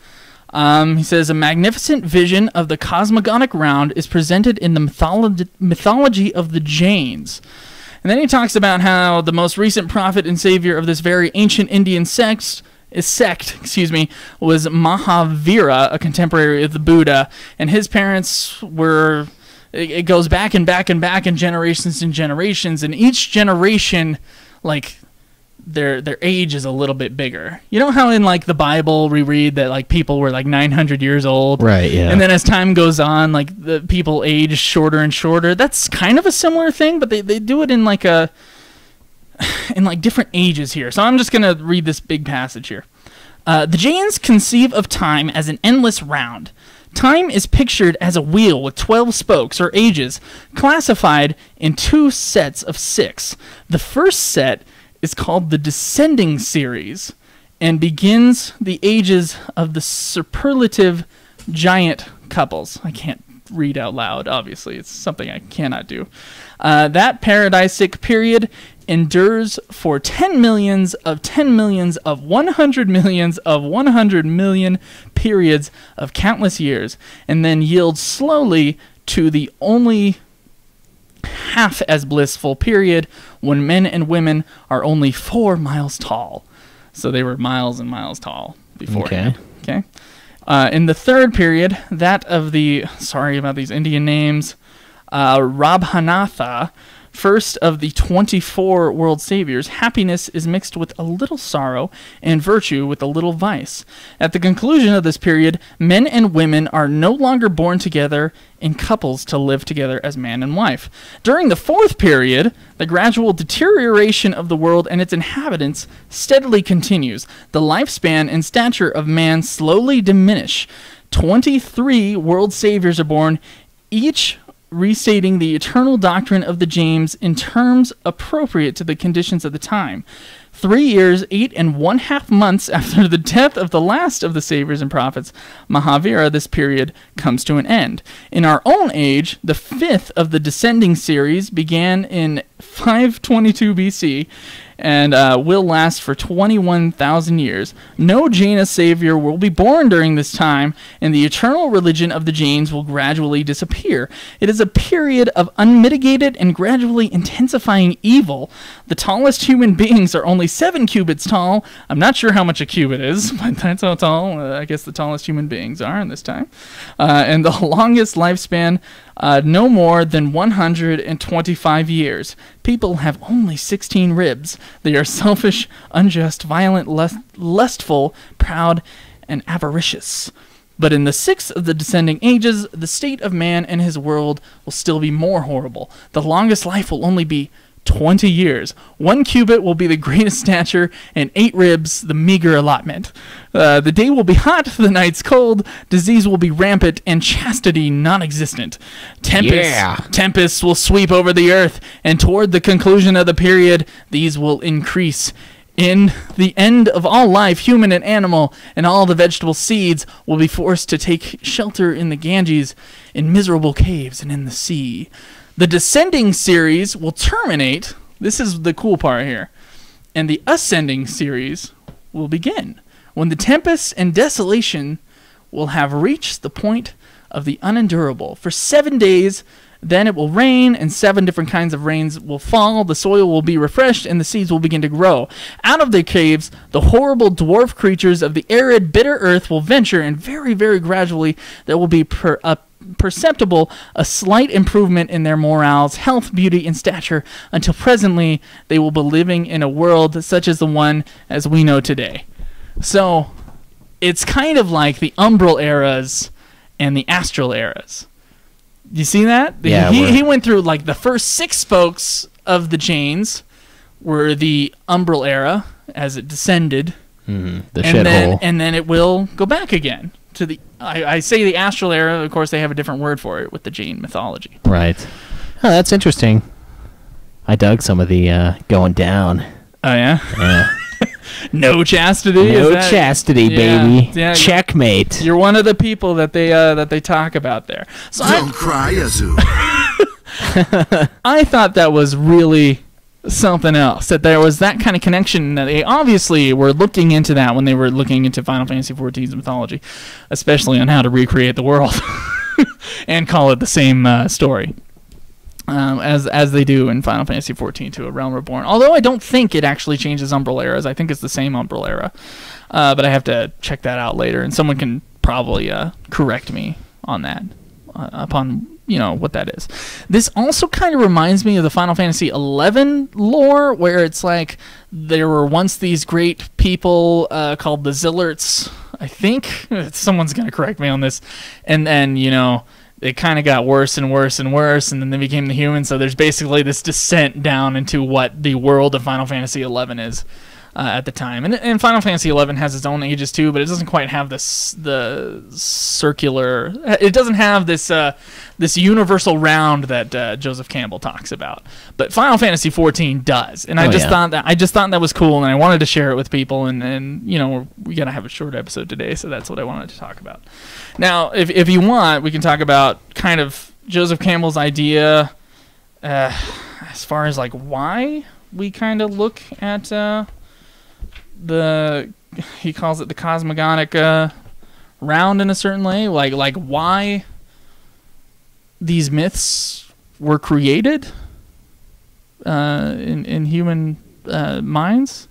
He says, a magnificent vision of the cosmogonic round is presented in the mythology of the Jains. And then he talks about how the most recent prophet and savior of this very ancient Indian sect, was Mahavira, a contemporary of the Buddha, and his parents were, it goes back and back and back in generations and generations, and each generation, like, their age is a little bit bigger. You know how in like the Bible we read that like people were like 900 years old, right? Yeah. And then as time goes on, like the people age shorter and shorter. That's kind of a similar thing, but they do it in like different ages here. So I'm just gonna read this big passage here. The Jains conceive of time as an endless round. Time is pictured as a wheel with 12 spokes or ages, classified in 2 sets of 6. The first set is called the descending series and begins the ages of the superlative giant couples. I can't read out loud, obviously. It's something I cannot do. That paradisic period endures for 10 millions of 10 millions of 100 millions of 100 million periods of countless years, and then yields slowly to the only half as blissful period when men and women are only 4 miles tall. So they were miles and miles tall beforehand. Okay. In the third period, that of the, sorry about these Indian names, Rabhanatha, first of the 24 world saviors, happiness is mixed with a little sorrow, and virtue with a little vice. At the conclusion of this period, men and women are no longer born together in couples to live together as man and wife. During the fourth period, the gradual deterioration of the world and its inhabitants steadily continues. The lifespan and stature of man slowly diminish. 23 world saviors are born, each restating the eternal doctrine of the James in terms appropriate to the conditions of the time. 3 years, 8.5 months after the death of the last of the saviors and prophets, Mahavira, this period comes to an end. In our own age, the fifth of the descending series began in 522 BC and will last for 21,000 years. No Jaina savior will be born during this time, and the eternal religion of the Jains will gradually disappear. It is a period of unmitigated and gradually intensifying evil. The tallest human beings are only 7 cubits tall. I'm not sure how much a cubit is, but that's how tall I guess the tallest human beings are in this time. And the longest lifespan, no more than 125 years. People have only 16 ribs. They are selfish, unjust, violent, lustful, proud, and avaricious. But in the sixth of the descending ages, the state of man and his world will still be more horrible. The longest life will only be 20 years. 1 cubit will be the greatest stature, and 8 ribs the meager allotment. The day will be hot, the night's cold, disease will be rampant, and chastity non-existent. Tempests will sweep over the earth, and toward the conclusion of the period, these will increase. In the end of all life, human and animal, and all the vegetable seeds will be forced to take shelter in the Ganges, in miserable caves, and in the sea. The descending series will terminate. This is the cool part here. And the ascending series will begin when the tempests and desolation will have reached the point of the unendurable. For 7 days, then it will rain, and 7 different kinds of rains will fall. The soil will be refreshed, and the seeds will begin to grow. Out of their caves, the horrible dwarf creatures of the arid, bitter earth will venture, and very, very gradually there will be perceptible a slight improvement in their morals, health, beauty, and stature, until presently they will be living in a world such as the one as we know today. So it's kind of like the umbral eras and the astral eras. You see that? Yeah, he went through like the first 6 spokes of the Jains were the umbral era as it descended. The shithole. And then it will go back again to the I say the astral era. Of course, they have a different word for it with the Jain mythology. Right. Oh, that's interesting. I dug some of the going down. Oh yeah. Yeah. No chastity. No chastity, baby. Yeah, checkmate. You're one of the people that they talk about there. So Don't cry, Azu. I thought that was really something else, that there was that kind of connection, that they obviously were looking into that when they were looking into Final Fantasy XIV's mythology, especially on how to recreate the world and call it the same story as they do in Final Fantasy XIV to A Realm Reborn. Although I don't think it actually changes Umbral eras. I think it's the same Umbral era, but I have to check that out later, and someone can probably correct me on that upon what that is. This also kind of reminds me of the Final Fantasy XI lore, where it's like there were once these great people called the Zillerts, I think. Someone's going to correct me on this. And then, it kind of got worse and worse and worse, and then they became the humans. So there's basically this descent down into what the world of Final Fantasy XI is. at the time. And Final Fantasy XI has its own ages too, but it doesn't quite have the circular. It doesn't have this this universal round that Joseph Campbell talks about. But Final Fantasy XIV does, and I just thought that was cool, and I wanted to share it with people. And you know, we gotta have a short episode today, so that's what I wanted to talk about. Now, if you want, we can talk about kind of Joseph Campbell's idea as far as like why we kind of look at he calls it the cosmogonic round in a certain way, like why these myths were created in human minds.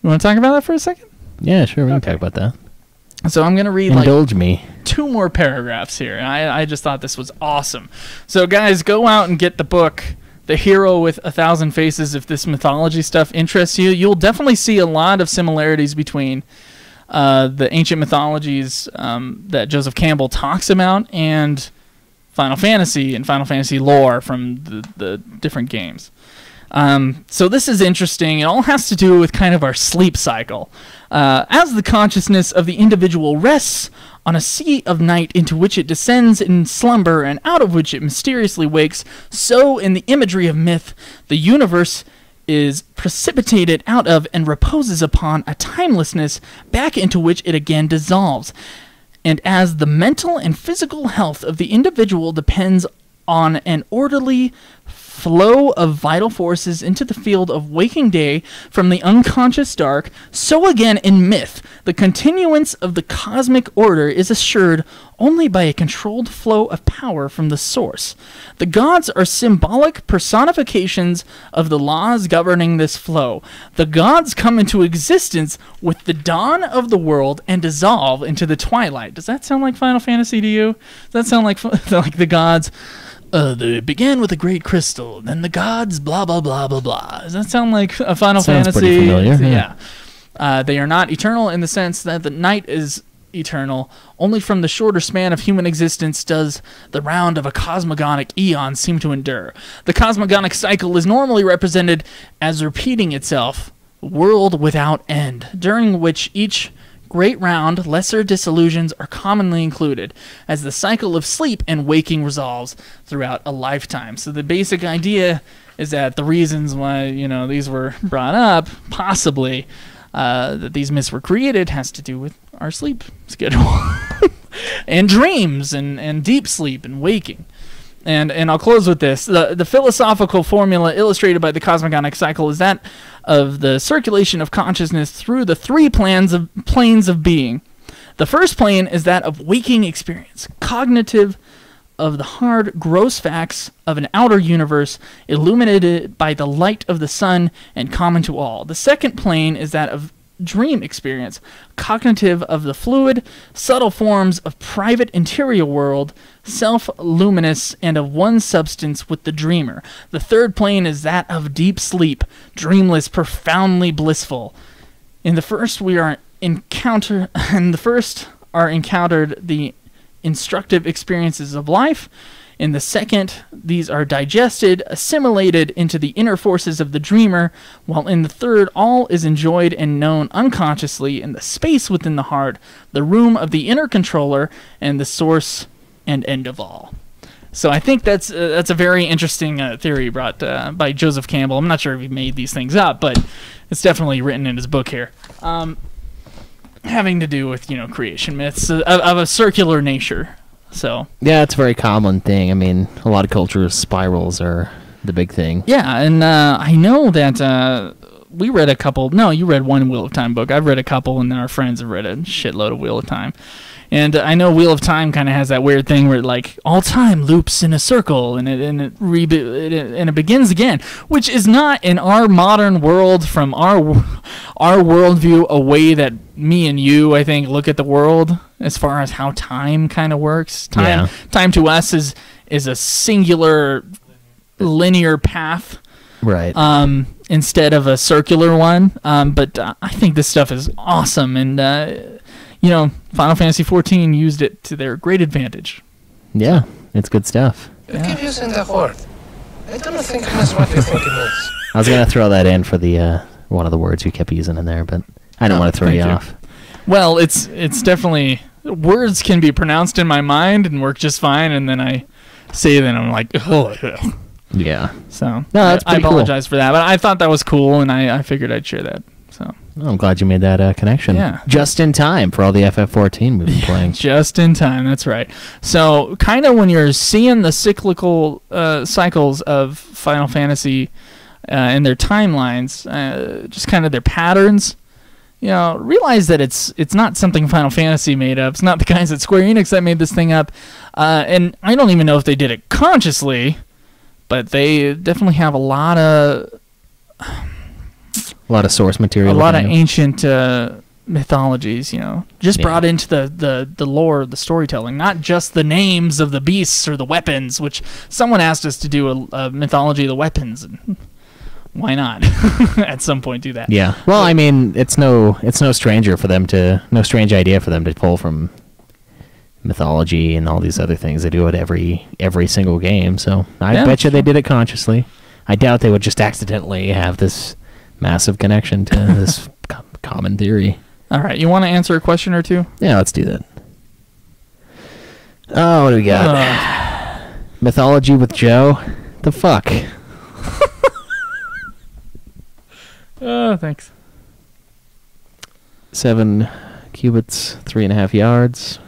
You want to talk about that for a second? Yeah, sure, we can talk about that. So I'm going to read Indulge me. 2 more paragraphs here. I just thought this was awesome. So guys, go out and get the book, The Hero with 1,000 Faces. If this mythology stuff interests you, you'll definitely see a lot of similarities between the ancient mythologies that Joseph Campbell talks about and Final Fantasy and Final Fantasy lore from the different games. So this is interesting. It all has to do with kind of our sleep cycle. As the consciousness of the individual rests on a sea of night into which it descends in slumber and out of which it mysteriously wakes, so in the imagery of myth, the universe is precipitated out of and reposes upon a timelessness back into which it again dissolves. And as the mental and physical health of the individual depends on an orderly flow of vital forces into the field of waking day from the unconscious dark, so again in myth, the continuance of the cosmic order is assured only by a controlled flow of power from the source. The gods are symbolic personifications of the laws governing this flow. The gods come into existence with the dawn of the world and dissolve into the twilight. Does that sound like Final Fantasy to you? Does that sound like the gods? They began with a great crystal, then the gods, blah, blah, blah, blah, blah. Does that sound like a Final Fantasy? Sounds pretty familiar. Yeah. They are not eternal in the sense that the night is eternal. Only from the shorter span of human existence does the round of a cosmogonic eon seem to endure. The cosmogonic cycle is normally represented as repeating itself, world without end, during which each great round, lesser disillusions are commonly included, as the cycle of sleep and waking resolves throughout a lifetime. So the basic idea is that the reasons why, you know, these were brought up, possibly, that these myths were created, has to do with our sleep schedule. And dreams, and deep sleep, and waking. And I'll close with this. The philosophical formula illustrated by the cosmogonic cycle is that of the circulation of consciousness through the 3 planes of being. The first plane is that of waking experience, cognitive of the hard, gross facts of an outer universe illuminated by the light of the sun and common to all. The second plane is that of dream experience, cognitive of the fluid, subtle forms of private interior world, self-luminous, and of one substance with the dreamer. The third plane is that of deep sleep, dreamless, profoundly blissful. In the first are encountered the instructive experiences of life. In the second, these are digested, assimilated into the inner forces of the dreamer, while in the third, all is enjoyed and known unconsciously in the space within the heart, the room of the inner controller, and the source and end of all. So I think that's a very interesting theory brought by Joseph Campbell. I'm not sure if he made these things up, but it's definitely written in his book here. Having to do with, creation myths of a circular nature. So yeah, it's a very common thing. I mean, a lot of cultures, spirals are the big thing. Yeah, and I know that we read a couple. No, you read one Wheel of Time book. I've read a couple, and our friends have read a shitload of Wheel of Time. And I know Wheel of Time kind of has that weird thing where all time loops in a circle, and it begins again, which is not in our modern world, from our worldview, a way that me and you, I think, look at the world as far as how time kind of works. Time to us is a singular linear path, right? Instead of a circular one. But I think this stuff is awesome, and Final Fantasy XIV used it to their great advantage. Yeah, it's good stuff. You keep using that word. I don't think it is what you think it is. I was gonna throw that in for the one of the words you kept using in there, but I don't want to throw you off. Well, it's definitely, words can be pronounced in my mind and work just fine, and then I say it and I'm like, oh. Yeah. So no, that's I pretty apologize for that, but I thought that was cool, and I figured I'd share that. So I'm glad you made that connection. Yeah. Just in time for all the FF14 we've been playing. Just in time, that's right. So kind of when you're seeing the cyclical cycles of Final Fantasy and their timelines, just kind of their patterns, realize that it's not something Final Fantasy made up. It's not the guys at Square Enix that made this thing up. And I don't even know if they did it consciously, but they definitely have a lot of source material. A lot of ancient mythologies, brought into the lore of the storytelling, not just the names of the beasts or the weapons, which someone asked us to do a mythology of the weapons, and why not at some point do that? Yeah. Well, I mean, it's no strange idea for them to pull from mythology and all these other things. They do it every single game, so I bet you they did it consciously. I doubt they would just accidentally have this massive connection to this common theory. All right, you want to answer a question or two? Yeah, let's do that. Oh, what do we got? Mythology with Joe? The fuck? Thanks. 7 cubits, 3.5 yards.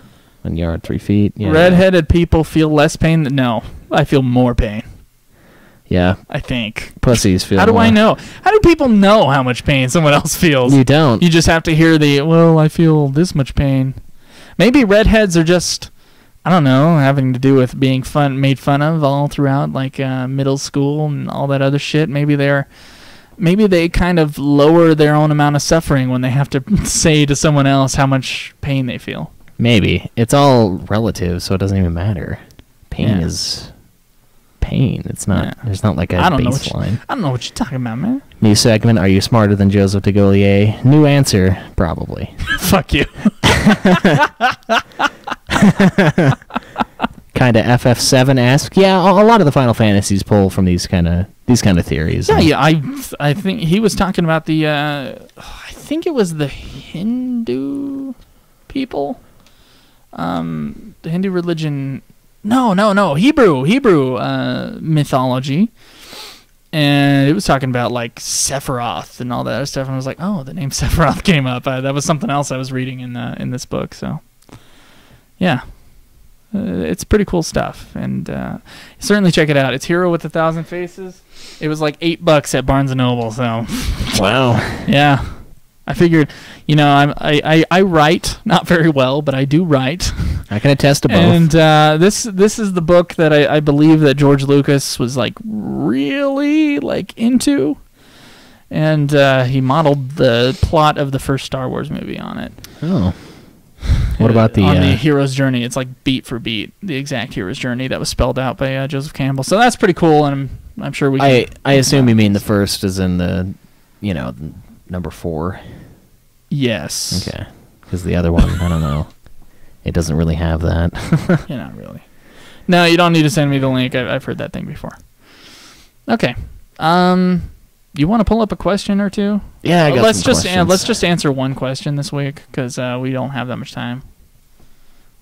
1 yard, 3 feet. Yeah. Red-headed people feel less pain. No, I feel more pain. Yeah. I think. Pussies feel How do more. I know? How do people know how much pain someone else feels? You don't. You just have to hear I feel this much pain. Maybe redheads are just, I don't know, having to do with being made fun of all throughout, like middle school and all that other shit. Maybe they kind of lower their own amount of suffering when they have to say to someone else how much pain they feel. Maybe. It's all relative, so it doesn't even matter. Pain is pain. It's not. Yeah. There's not like a baseline. I don't know what you're talking about, man. New segment. Are you smarter than Joseph de Gaulier? New answer. Probably. Fuck you. Kind of FF7-esque. Yeah, a lot of the Final Fantasies pull from these kind of theories. Yeah. I think he was talking about the. I think it was the Hindu people. The Hindu religion. No. Hebrew mythology. And it was talking about like Sephiroth and all that other stuff, and I was like, oh, the name Sephiroth came up. That was something else I was reading in this book. So, yeah, it's pretty cool stuff, and certainly check it out. It's Hero with 1,000 Faces. It was like $8 at Barnes & Noble. So, wow, yeah. I figured, I write not very well, but I do write. I can attest to both. And this is the book that I believe that George Lucas was like really like into, and he modeled the plot of the first Star Wars movie on it. Oh, what about the hero's journey? It's like beat for beat the exact hero's journey that was spelled out by Joseph Campbell. So that's pretty cool, and I'm sure we. I assume you mean the first is in the, number 4. Yes. Okay. Because the other one, I don't know. It doesn't really have that. Yeah, not really. No, you don't need to send me the link. I've heard that thing before. Okay. You want to pull up a question or two? Yeah, I got let's some questions. Let's just answer one question this week because we don't have that much time.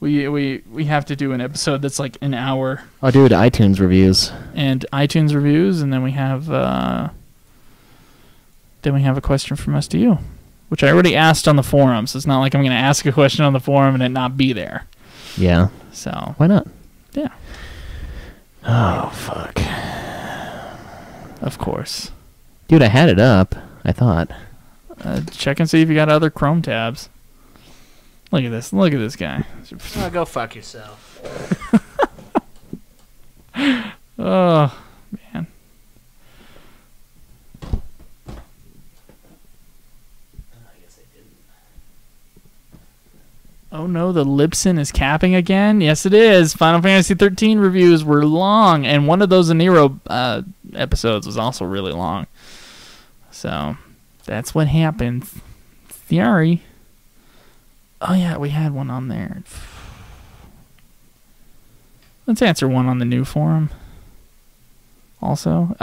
We have to do an episode that's like an hour. Oh, dude, iTunes reviews. And iTunes reviews, and then we have a question from us to you, which I already asked on the forum, so it's not like I'm going to ask a question on the forum and it not be there. Yeah. So. Why not? Yeah. Oh, fuck. Of course. Dude, I had it up, I thought. Check and see if you got other Chrome tabs. Look at this. Look at this guy. Oh, go fuck yourself. Oh, man. Oh no, the Libsyn is capping again? Yes, it is. Final Fantasy 13 reviews were long, and one of those Nero episodes was also really long. So, that's what happens. Theory. Oh yeah, we had one on there. Let's answer one on the new forum. Also,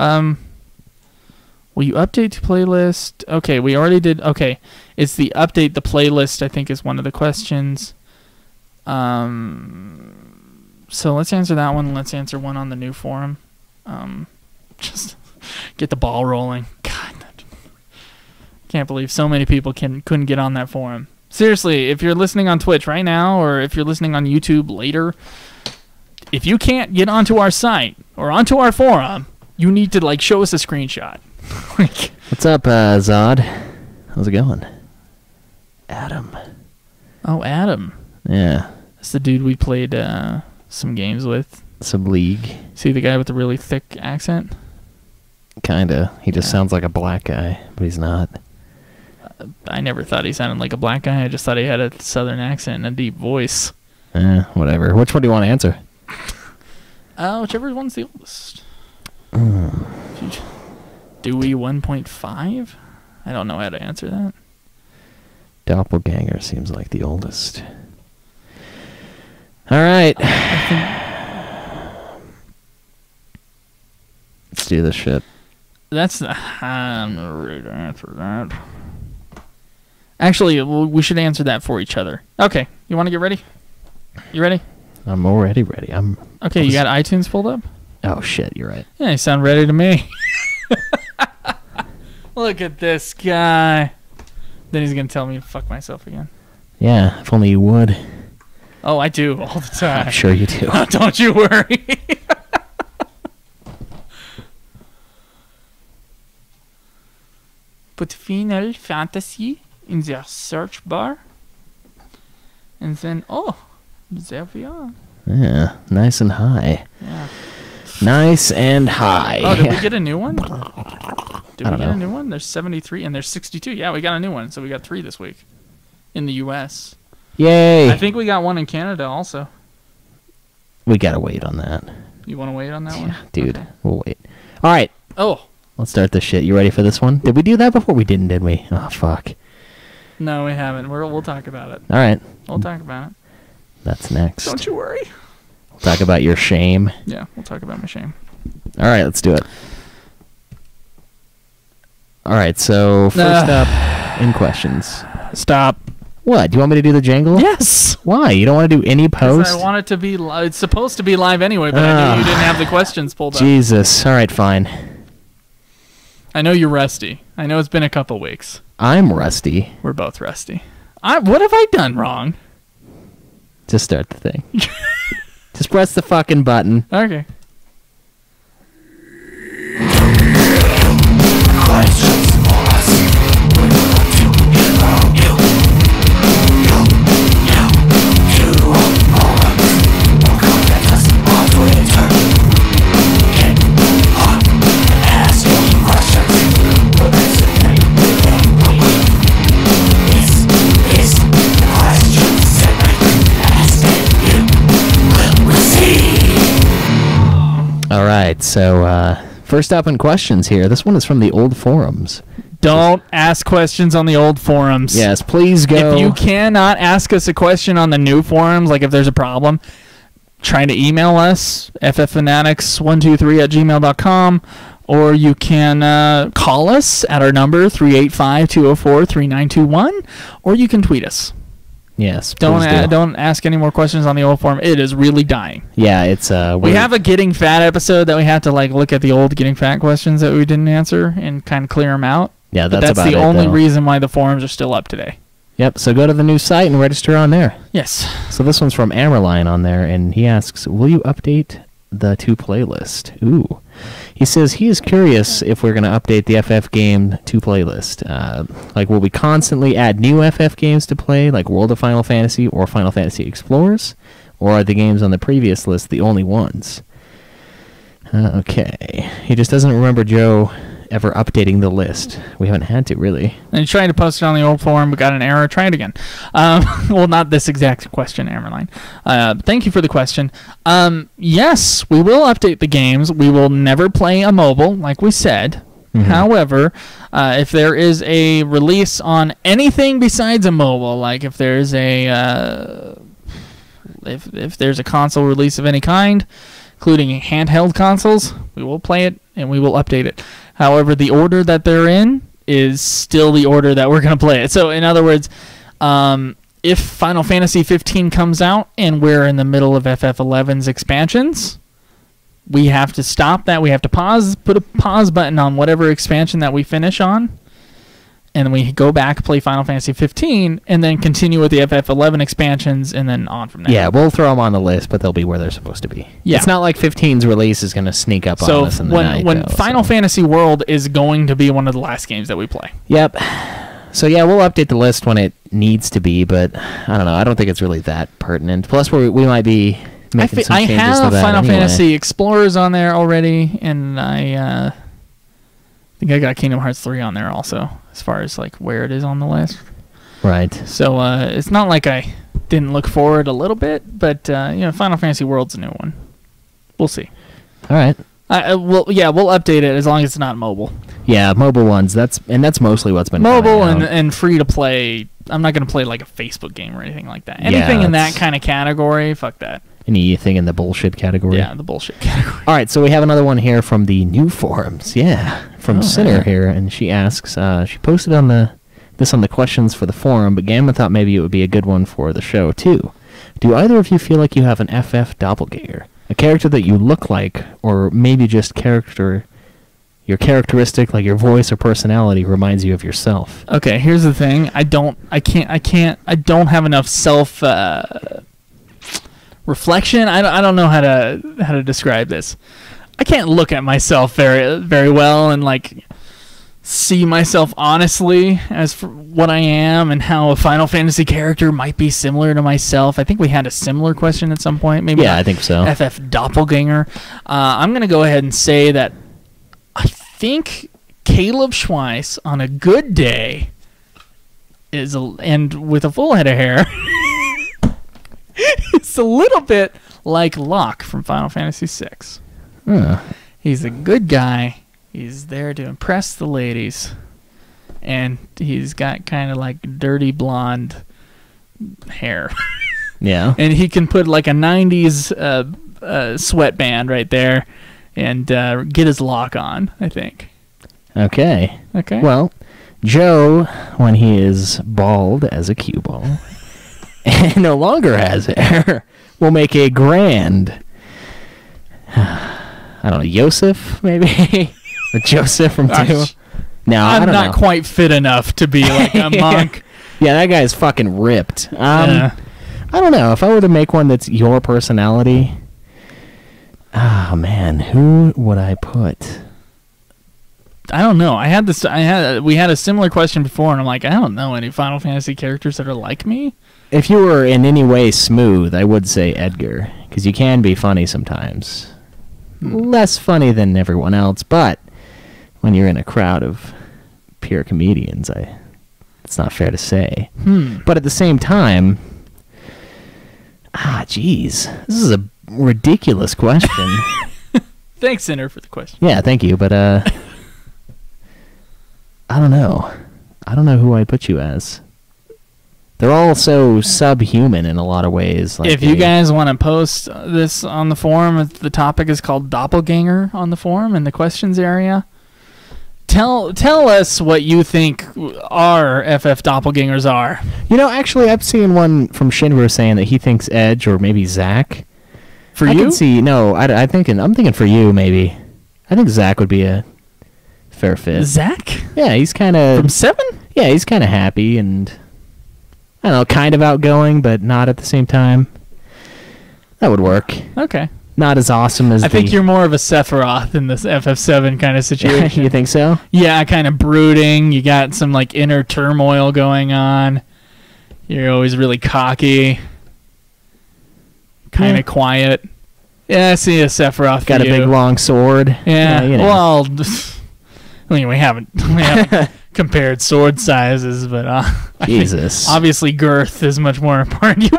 Will you update the playlist? Okay, we already did. Okay, it's the update the playlist, I think, is one of the questions. So let's answer that one. Let's answer one on the new forum. Just get the ball rolling. God, can't believe so many people couldn't get on that forum. Seriously, if you're listening on Twitch right now, or if you're listening on YouTube later, if you can't get onto our site or onto our forum, you need to like show us a screenshot. What's up, Zod? How's it going? Adam. Oh, Adam. Yeah. That's the dude we played some games with. Some League. See the guy with the really thick accent? Kinda. He just sounds like a black guy, but he's not. I never thought he sounded like a black guy. I just thought he had a southern accent and a deep voice. Whatever. Which one do you want to answer? Whichever one's the oldest. Dewey 1.5? I don't know how to answer that. Doppelganger seems like the oldest. All right. Let's do this shit. I'm not ready to answer that. Actually, we should answer that for each other. Okay, you want to get ready? You ready? I'm already ready. Okay, you got iTunes pulled up? Oh, shit, you're right. Yeah, you sound ready to me. Look at this guy. Then he's going to tell me to fuck myself again. Yeah, if only you would. Oh, I do all the time. I'm sure you do. Don't you worry. Put Final Fantasy in their search bar. And then, there we are. Yeah, nice and high. Yeah. Nice and high. Oh, did we get a new one? Did I we don't get know. a new one? There's 73 and there's 62. Yeah, we got a new one. So we got 3 this week in the U.S. Yay. I think we got one in Canada also. We gotta wait on that. You want to wait on that one? Dude, Okay. we'll wait. All right. Oh. Let's start this shit. You ready for this one? Did we do that before? We didn't, did we? Oh, fuck. No, we haven't. We'll talk about it. All right. We'll talk about it. That's next. Don't you worry. We'll talk about your shame. Yeah, we'll talk about my shame. All right, let's do it. All right, so first up in questions. Stop. What? Do you want me to do the jangle? Yes. Why? You don't want to do any 'Cause post? I want it to be it's supposed to be live anyway, but I knew you didn't have the questions pulled up. Jesus. All right, fine. I know you're rusty. I know it's been a couple weeks. I'm rusty. We're both rusty. What have I done wrong? Just start the thing. Just press the fucking button. Okay. All right, so first up in questions here. This one is from the old forums. Don't ask questions on the old forums. Yes, please go. If you cannot ask us a question on the new forums, like if there's a problem, try to email us, fffanatics123@gmail.com, or you can call us at our number, 385-204-3921, or you can tweet us. Yes, Don't please do. don't ask any more questions on the old forum. It is really dying. Yeah, it's We have a Getting Fat episode that we have to like look at the old Getting Fat questions that we didn't answer and kind of clear them out. Yeah, But that's that's about the it, only though. reason why the forums are still up today. Yep, so go to the new site and register on there. Yes. So this one's from Amerline on there, and he asks, will you update the 2 playlist? Ooh. He says he is curious if we're going to update the FF game 2 playlist. Like, will we constantly add new FF games to play, like World of Final Fantasy or Final Fantasy Explorers? Or are the games on the previous list the only ones? Okay. He just doesn't remember Joe ever updating the list. We haven't had to, really. And you tried to post it on the old forum, but got an error. Try it again. Well, not this exact question, Amerline. Thank you for the question. Yes, we will update the games. We will never play a mobile, like we said. Mhm. However, if there is a release on anything besides a mobile, like if there's a if there's a console release of any kind, including handheld consoles, we will play it and we will update it. However, the order that they're in is still the order that we're going to play it. So, in other words, if Final Fantasy 15 comes out and we're in the middle of FF11's expansions, we have to stop that. We have to pause, put a pause button on whatever expansion that we finish on, and we go back, play Final Fantasy 15, and then continue with the FF11 expansions, and then on from there. Yeah, we'll throw them on the list, but they'll be where they're supposed to be. Yeah. It's not like 15's release is going to sneak up on us in the night. When Final Fantasy World is going to be one of the last games that we play. Yep. So yeah, we'll update the list when it needs to be, but I don't know. I don't think it's really that pertinent. Plus, we might be making some changes to that I have Final anyway. Fantasy Explorers on there already, and I think I got Kingdom Hearts 3 on there also, as far as like where it is on the list. Right. So it's not like I didn't look forward a little bit, but Final Fantasy World's a new one. We'll see. All right. We'll update it as long as it's not mobile. Yeah, mobile ones. That's mostly what's been Mobile coming out. and free to play. I'm not going to play like a Facebook game or anything like that. Anything in that kind of category, fuck that. Anything in the bullshit category. Yeah, the bullshit category. All right, so we have another one here from the new forums. Yeah, from Sinner here, and she asks. She posted on the questions for the forum, but Gamma thought maybe it would be a good one for the show too. Do either of you feel like you have an FF doppelganger? A character that you look like, or maybe just your characteristic, like your voice or personality, reminds you of yourself. Okay, here's the thing. I don't have enough self reflection. I don't know how to describe this. I can't look at myself very very well and like see myself honestly as for what I am and how a Final Fantasy character might be similar to myself. I think we had a similar question at some point. Maybe. Yeah, I think so. FF doppelganger. I'm gonna go ahead and say that I think Caleb Schweiss on a good day and with a full head of hair it's a little bit like Locke from Final Fantasy VI. He's a good guy. He's there to impress the ladies, and he's got kind of like dirty blonde hair. Yeah. And he can put like a 90s sweatband right there and get his lock on, I think. Okay. Okay. Well, Joe, when he is bald as a cue ball and no longer has hair, will make a grand, I don't know, Yosef, maybe? Or Joseph from 2? No, I don't know. I'm not quite fit enough to be like a monk. Yeah, that guy's fucking ripped. Yeah. I don't know. If I were to make one that's your personality, man, who would I put? I don't know. We had a similar question before, and I'm like, I don't know any Final Fantasy characters that are like me. If you were in any way smooth, I would say Edgar, because you can be funny sometimes. Less funny than everyone else, but when you're in a crowd of pure comedians, it's not fair to say. But at the same time, geez, this is a ridiculous question. Thanks, Sinner, for the question. Yeah, thank you, but I don't know. I don't know who I'd put you as. They're all so subhuman in a lot of ways. Like if you guys want to post this on the forum, the topic is called Doppelganger on the forum in the questions area. Tell us what you think our FF doppelgangers are. You know, actually, I've seen one from Shinru saying that he thinks Edge or maybe Zack. For I you? can see. No, I'm thinking for you maybe. I think Zack would be a fair fit. Zack? Yeah, he's kind of From 7? Yeah, he's kind of happy and I don't know, kind of outgoing, but not at the same time. That would work. Okay. Not as awesome as I think you're more of a Sephiroth in this FF7 kind of situation. You think so? Yeah, kind of brooding. You got some like inner turmoil going on. You're always really cocky. Kind of quiet. Yeah, I see a Sephiroth. Got a big long sword. Yeah. You know. Well, I mean, we haven't compared sword sizes, but Jesus. Obviously, girth is much more important.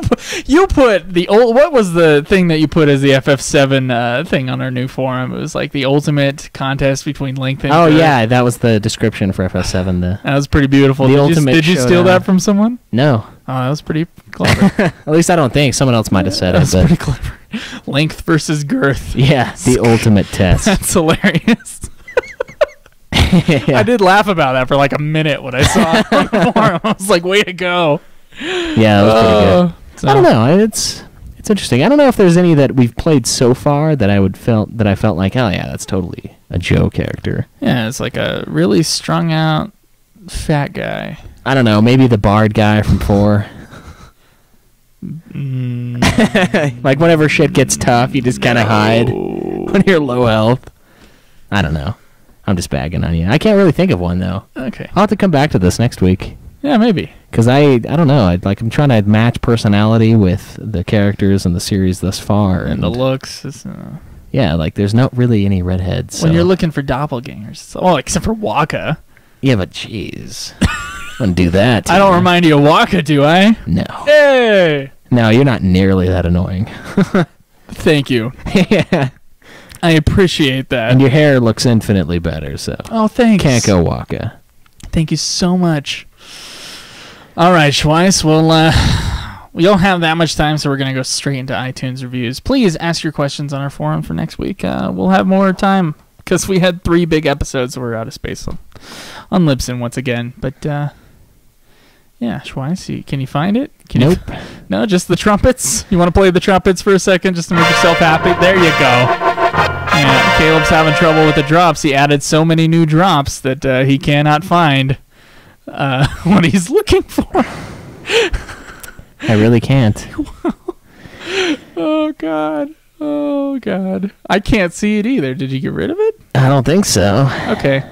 You put the old. What was the thing that you put as the FF7 thing on our new forum? It was like the ultimate contest between length and. Oh girth. yeah, that was the description for FF7. That was pretty beautiful. Did you steal that from someone? No. Oh, that was pretty clever. At least I don't think. Someone else might have said it. That's But pretty clever. Length versus girth. yeah, the ultimate test. That's hilarious. I did laugh about that for like a minute when I saw it on the forum. I was like, way to go. Yeah, it was pretty good. So. I don't know. It's interesting. I don't know if there's any that we've played so far that I felt like, oh yeah, that's totally a Joe character. Yeah, it's like a really strung out fat guy. I don't know. Maybe the bard guy from 4. Like whenever shit gets tough, you just kind of hide when you're low health. I don't know. I'm just bagging on you. I can't really think of one though. Okay. I'll have to come back to this next week. Yeah, maybe. Because I don't know. I'm trying to match personality with the characters in the series thus far, And the looks. Yeah, like there's not really any redheads. When so. you're looking for doppelgangers. Oh, except for Waka. Yeah, but jeez. Wouldn't do that. I don't remind you of Waka, do I? No. Hey! No, you're not nearly that annoying. Thank you. Yeah. I appreciate that. And your hair looks infinitely better, so. Oh, thanks. Can't go Waka. Thank you so much. All right, Schweiss. Well, we don't have that much time, so we're going to go straight into iTunes reviews. Please ask your questions on our forum for next week. We'll have more time because we had 3 big episodes, so we're out of space on Libsyn once again. But, yeah, Schweiss, can you find it? Nope. No, just the trumpets? You want to play the trumpets for a second just to make yourself happy? There you go. Yeah, Caleb's having trouble with the drops. He added so many new drops that he cannot find what he's looking for. I really can't. Oh, God. Oh, God. I can't see it either. Did you get rid of it? I don't think so. Okay.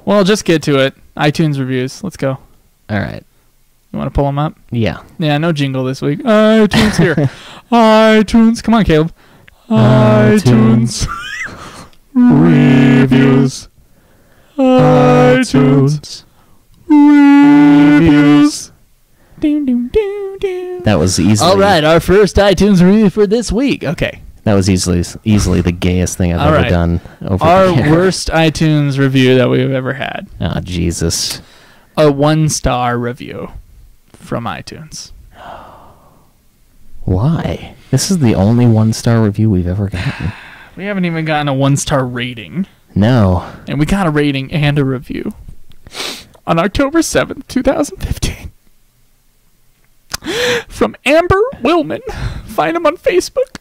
Well, just get to it. iTunes reviews. Let's go. All right. You want to pull them up? Yeah. Yeah, no jingle this week. iTunes here. iTunes. Come on, Caleb. iTunes. Reviews. iTunes. Reviews. That was easily. All right, our first iTunes review for this week. Okay. That was easily the gayest thing I've All ever right. done. Over Our the year. worst iTunes review that we've ever had. Oh, Jesus. A 1-star review from iTunes. Why? This is the only 1-star review we've ever gotten. We haven't even gotten a 1-star rating. No. And we got a rating and a review on October 7th, 2015. From Amber Willman. Find him on Facebook.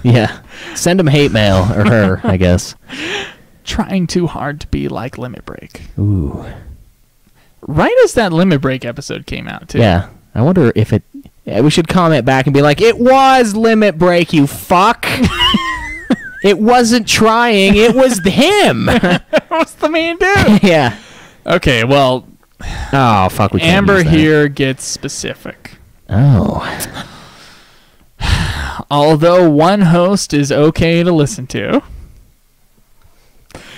Yeah. Send him hate mail, or her, I guess. Trying too hard to be like Limit Break. Ooh. Right as that Limit Break episode came out, too. Yeah. I wonder if it... Yeah, we should comment back and be like, it was Limit Break, you fuck! It wasn't trying, it was him! What's the main dude? Yeah. Okay, well... Oh, fuck, we can't Amber use that. here gets specific. Oh. Although one host is okay to listen to,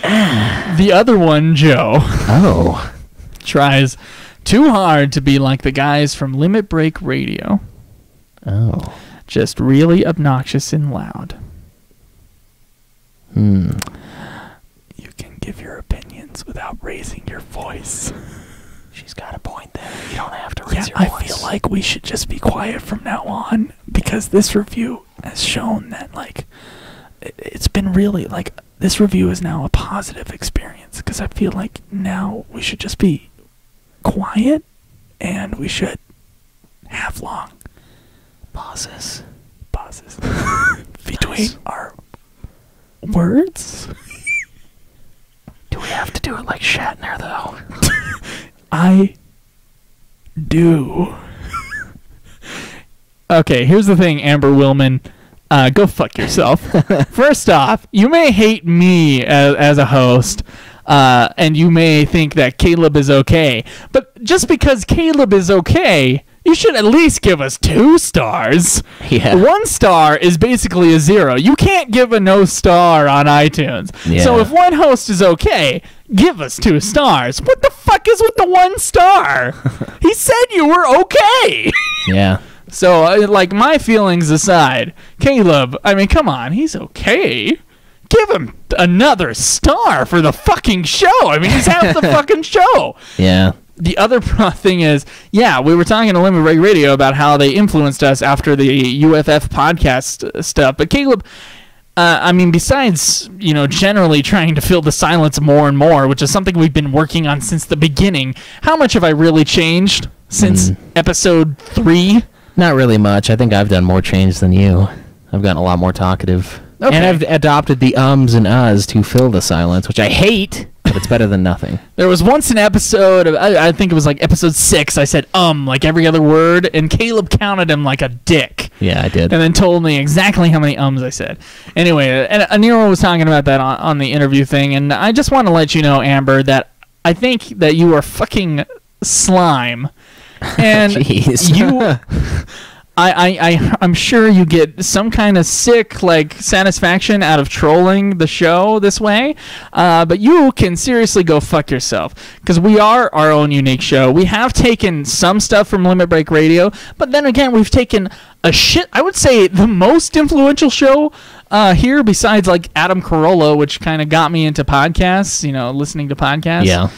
the other one, Joe, Oh. tries too hard to be like the guys from Limit Break Radio. Oh. Just really obnoxious and loud. Hmm. You can give your opinions without raising your voice. She's got a point there. You don't have to raise your I voice. feel like we should just be quiet from now on because this review has shown that, like, it's been really, like, this review is now a positive experience because I feel like now we should just be quiet and we should have long pauses between our words. Do we have to do it like Shatner, though? I do. Okay, here's the thing, Amber Willman. Go fuck yourself. First off, you may hate me as a host, and you may think that Caleb is okay, but just because Caleb is okay, you should at least give us 2 stars. Yeah. 1 star is basically a 0. You can't give a no star on iTunes. Yeah. So if one host is okay, give us 2 stars. What the fuck is with the 1 star? He said you were okay. Yeah. So, like, my feelings aside, Caleb, I mean, come on, he's okay. Give him another star for the fucking show. I mean, he's half the fucking show. Yeah. The other thing is, yeah, we were talking to Limit Break Radio about how they influenced us after the UFF podcast stuff. But Caleb, I mean, besides, generally trying to fill the silence more and more, which is something we've been working on since the beginning, how much have I really changed since episode 3? Not really much. I think I've done more change than you. I've gotten a lot more talkative. Okay. And I've adopted the ums and uhs to fill the silence, which I hate, but it's better than nothing. There was once an episode, I think it was like episode 6, I said like every other word, and Caleb counted him like a dick. Yeah, I did. And then told me exactly how many ums I said. Anyway, and Aniro was talking about that on the interview thing, and I just want to let you know, Amber, that I think that you are fucking slime. And Jeez. I'm sure you get some kind of sick satisfaction out of trolling the show this way, but you can seriously go fuck yourself, because we are our own unique show. We have taken some stuff from Limit Break Radio, but then again, we've taken I would say the most influential show here, besides Adam Carolla, which kind of got me into podcasts, listening to podcasts. Yeah.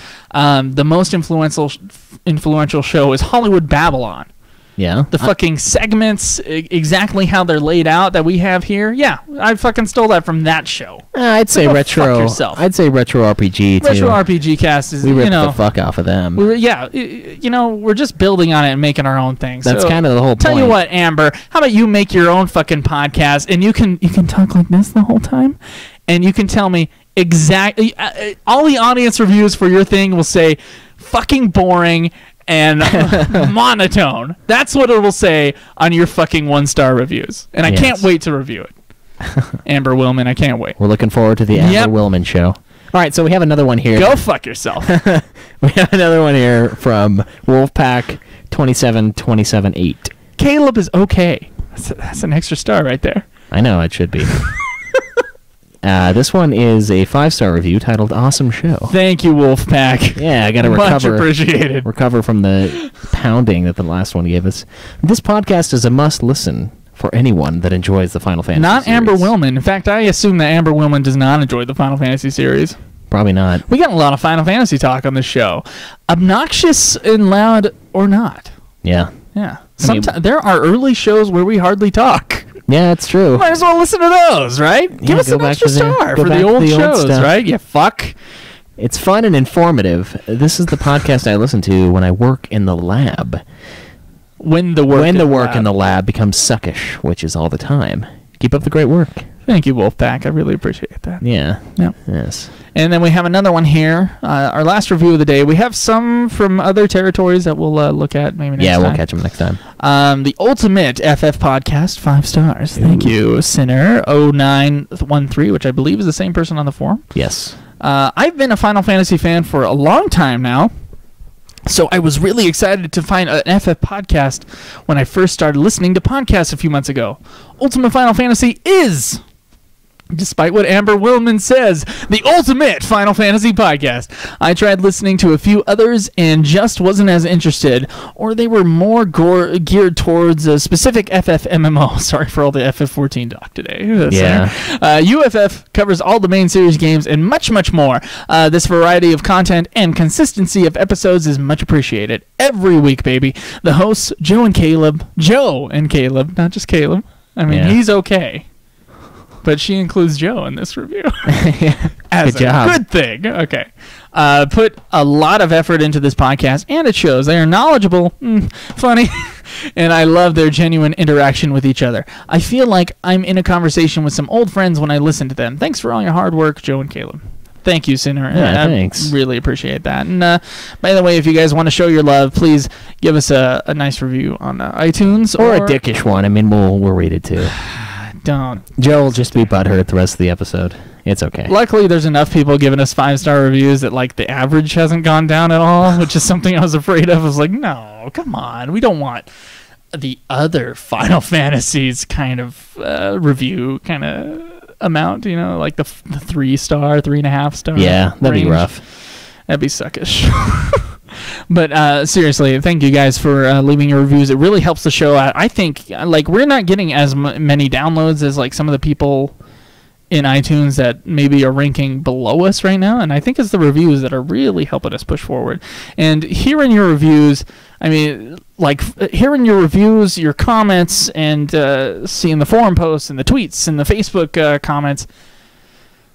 The most influential show is Hollywood Babylon. Yeah. The fucking segments, exactly how they're laid out that we have here. Yeah, I fucking stole that from that show. I'd say go retro. fuck yourself. I'd say retro RPG too. Retro RPG Cast is, we ripped the fuck off of them. We're just building on it and making our own thing. That's so, kind of the whole point. Tell you what, Amber, how about you make your own fucking podcast, and you can talk like this the whole time, and you can tell me exactly all the audience reviews for your thing will say fucking boring and monotone. That's what it will say on your fucking 1-star reviews. And I can't wait to review it. Amber Willman, I can't wait. We're looking forward to the Amber Willman show. All right, so we have another one here. Go fuck yourself. We have another one here from Wolfpack 27278. Caleb is okay. That's an extra star right there. I know, it should be. This one is a 5-star review titled "Awesome Show." Thank you, Wolfpack. Yeah, I got to Much appreciated. Recover from the pounding that the last one gave us. This podcast is a must-listen for anyone that enjoys the Final Fantasy Not series. Amber Willman. In fact, I assume that Amber Willman does not enjoy the Final Fantasy series. Probably not. We got a lot of Final Fantasy talk on this show. Obnoxious and loud or not. Yeah. Yeah. Sometimes there are early shows where we hardly talk. Yeah, it's true. Might as well listen to those, right? Give us an extra star for the old shows, right? You fuck. It's fun and informative. This is the podcast I listen to when I work in the lab. When the work in the lab becomes suckish, which is all the time. Keep up the great work. Thank you, Wolfpack. I really appreciate that. Yeah. Yeah. Yes. And then we have another one here. Our last review of the day. We have some from other territories that we'll look at maybe next time. Yeah, we'll catch them next time. The Ultimate FF Podcast, 5 stars. Thank you, Sinner 0913, which I believe is the same person on the forum. Yes. I've been a Final Fantasy fan for a long time now. So I was really excited to find an FF podcast when I first started listening to podcasts a few months ago. Ultimate Final Fantasy is, despite what Amber Willman says, the ultimate Final Fantasy podcast. I tried listening to a few others and just wasn't as interested, or they were more geared towards a specific FF MMO. Sorry for all the FF14 talk today. Yeah. UFF covers all the main series games and much, much more. This variety of content and consistency of episodes is much appreciated. Every week, baby. The hosts, Joe and Caleb, not just Caleb. I mean, he's okay. But she includes Joe in this review. As good job. Good thing. Okay. Put a lot of effort into this podcast, and it shows. They are knowledgeable, funny, and I love their genuine interaction with each other. I feel like I'm in a conversation with some old friends when I listen to them. Thanks for all your hard work, Joe and Caleb. Thank you, Sinner. Yeah, thanks. I really appreciate that. And by the way, if you guys want to show your love, please give us a nice review on iTunes. Or a dickish one. I mean, we'll read it too. Don't. Joe will just be butthurt the rest of the episode. It's okay. Luckily, there's enough people giving us 5-star reviews that the average hasn't gone down at all, which is something I was afraid of. I was like, no, come on. We don't want the other Final Fantasies kind of review kind of amount, like the 3-star, 3.5-star. Yeah, that'd be rough. That'd be suckish. But seriously, thank you guys for leaving your reviews. It really helps the show out. I think we're not getting as many downloads as some of the people in iTunes that maybe are ranking below us right now, and I think it's the reviews that are really helping us push forward. And hearing your reviews, I mean, like hearing your reviews, your comments, and seeing the forum posts and the tweets and the Facebook comments,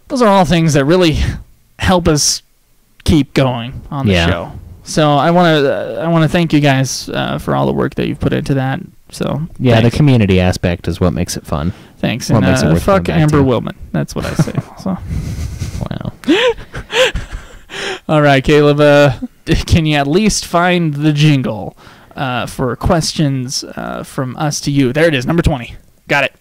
those are all things that really help us keep going on the show. So I want to thank you guys for all the work that you've put into that. So yeah, thanks. the community aspect is what makes it fun. Thanks. What makes it worth fuck coming back Amber to. Willman. That's what I say. So. Wow. All right, Caleb. Can you at least find the jingle for questions from us to you? There it is, number 20. Got it.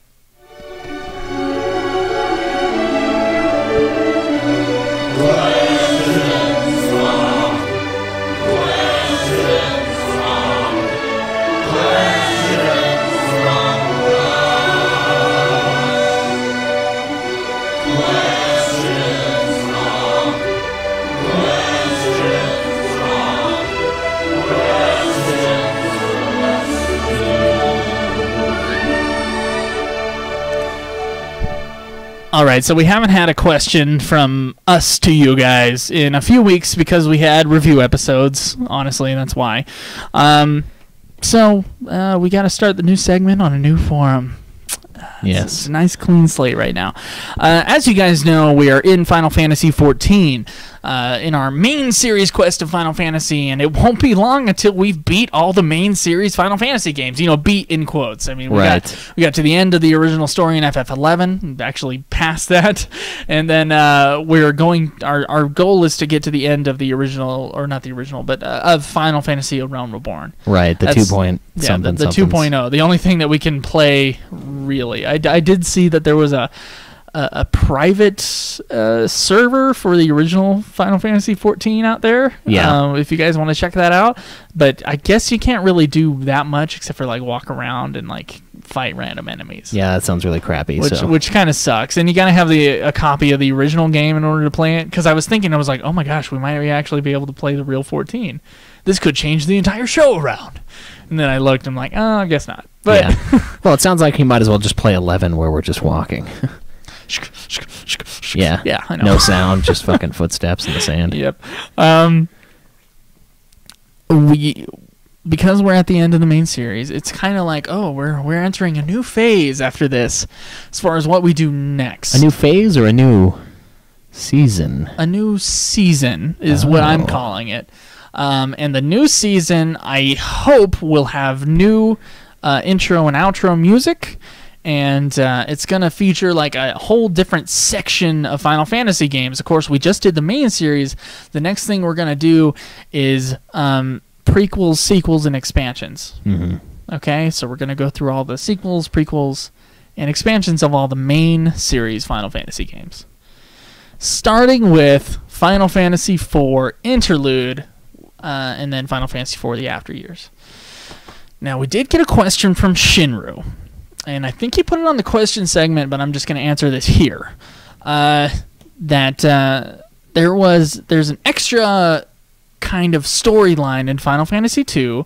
All right, so we haven't had a question from us to you guys in a few weeks because we had review episodes. Honestly, that's why. So we got to start the new segment on a new forum. Yes. It's a nice clean slate right now. As you guys know, we are in Final Fantasy XIV, in our main series quest of Final Fantasy, and it won't be long until we've beat all the main series Final Fantasy games. You know, beat in quotes. I mean, we got to the end of the original story in FF11, actually past that, and then we're going. Our goal is to get to the end of the original, or not the original, but of Final Fantasy: A Realm Reborn. Right, the 2.0. The only thing that we can play, really. I did see that there was a private server for the original Final Fantasy XIV out there. Yeah. If you guys want to check that out. But I guess you can't really do that much except for like walk around and like fight random enemies. Yeah, that sounds really crappy. Which kind of sucks. And you gotta have a copy of the original game in order to play it. Because I was like, oh my gosh, we might actually be able to play the real 14. This could change the entire show around. And then I looked, and I'm like, oh, I guess not. But yeah. Well, it sounds like you might as well just play 11 where we're just walking. Yeah. Yeah, I know. No sound, just fucking footsteps in the sand. Yep. Because we're at the end of the main series, it's kind of like, oh, we're entering a new phase after this, as far as what we do next. A new phase or a new season? A new season is what I'm calling it. And the new season, I hope, will have new intro and outro music. And it's going to feature like a whole different section of Final Fantasy games. Of course, we just did the main series. The next thing we're going to do is prequels, sequels, and expansions. Mm-hmm. Okay, so we're going to go through all the sequels, prequels, and expansions of all the main series Final Fantasy games. Starting with Final Fantasy IV Interlude, and then Final Fantasy IV The After Years. Now, we did get a question from Shinru. And I think he put it on the question segment, but I'm just going to answer this here. There's an extra kind of storyline in Final Fantasy II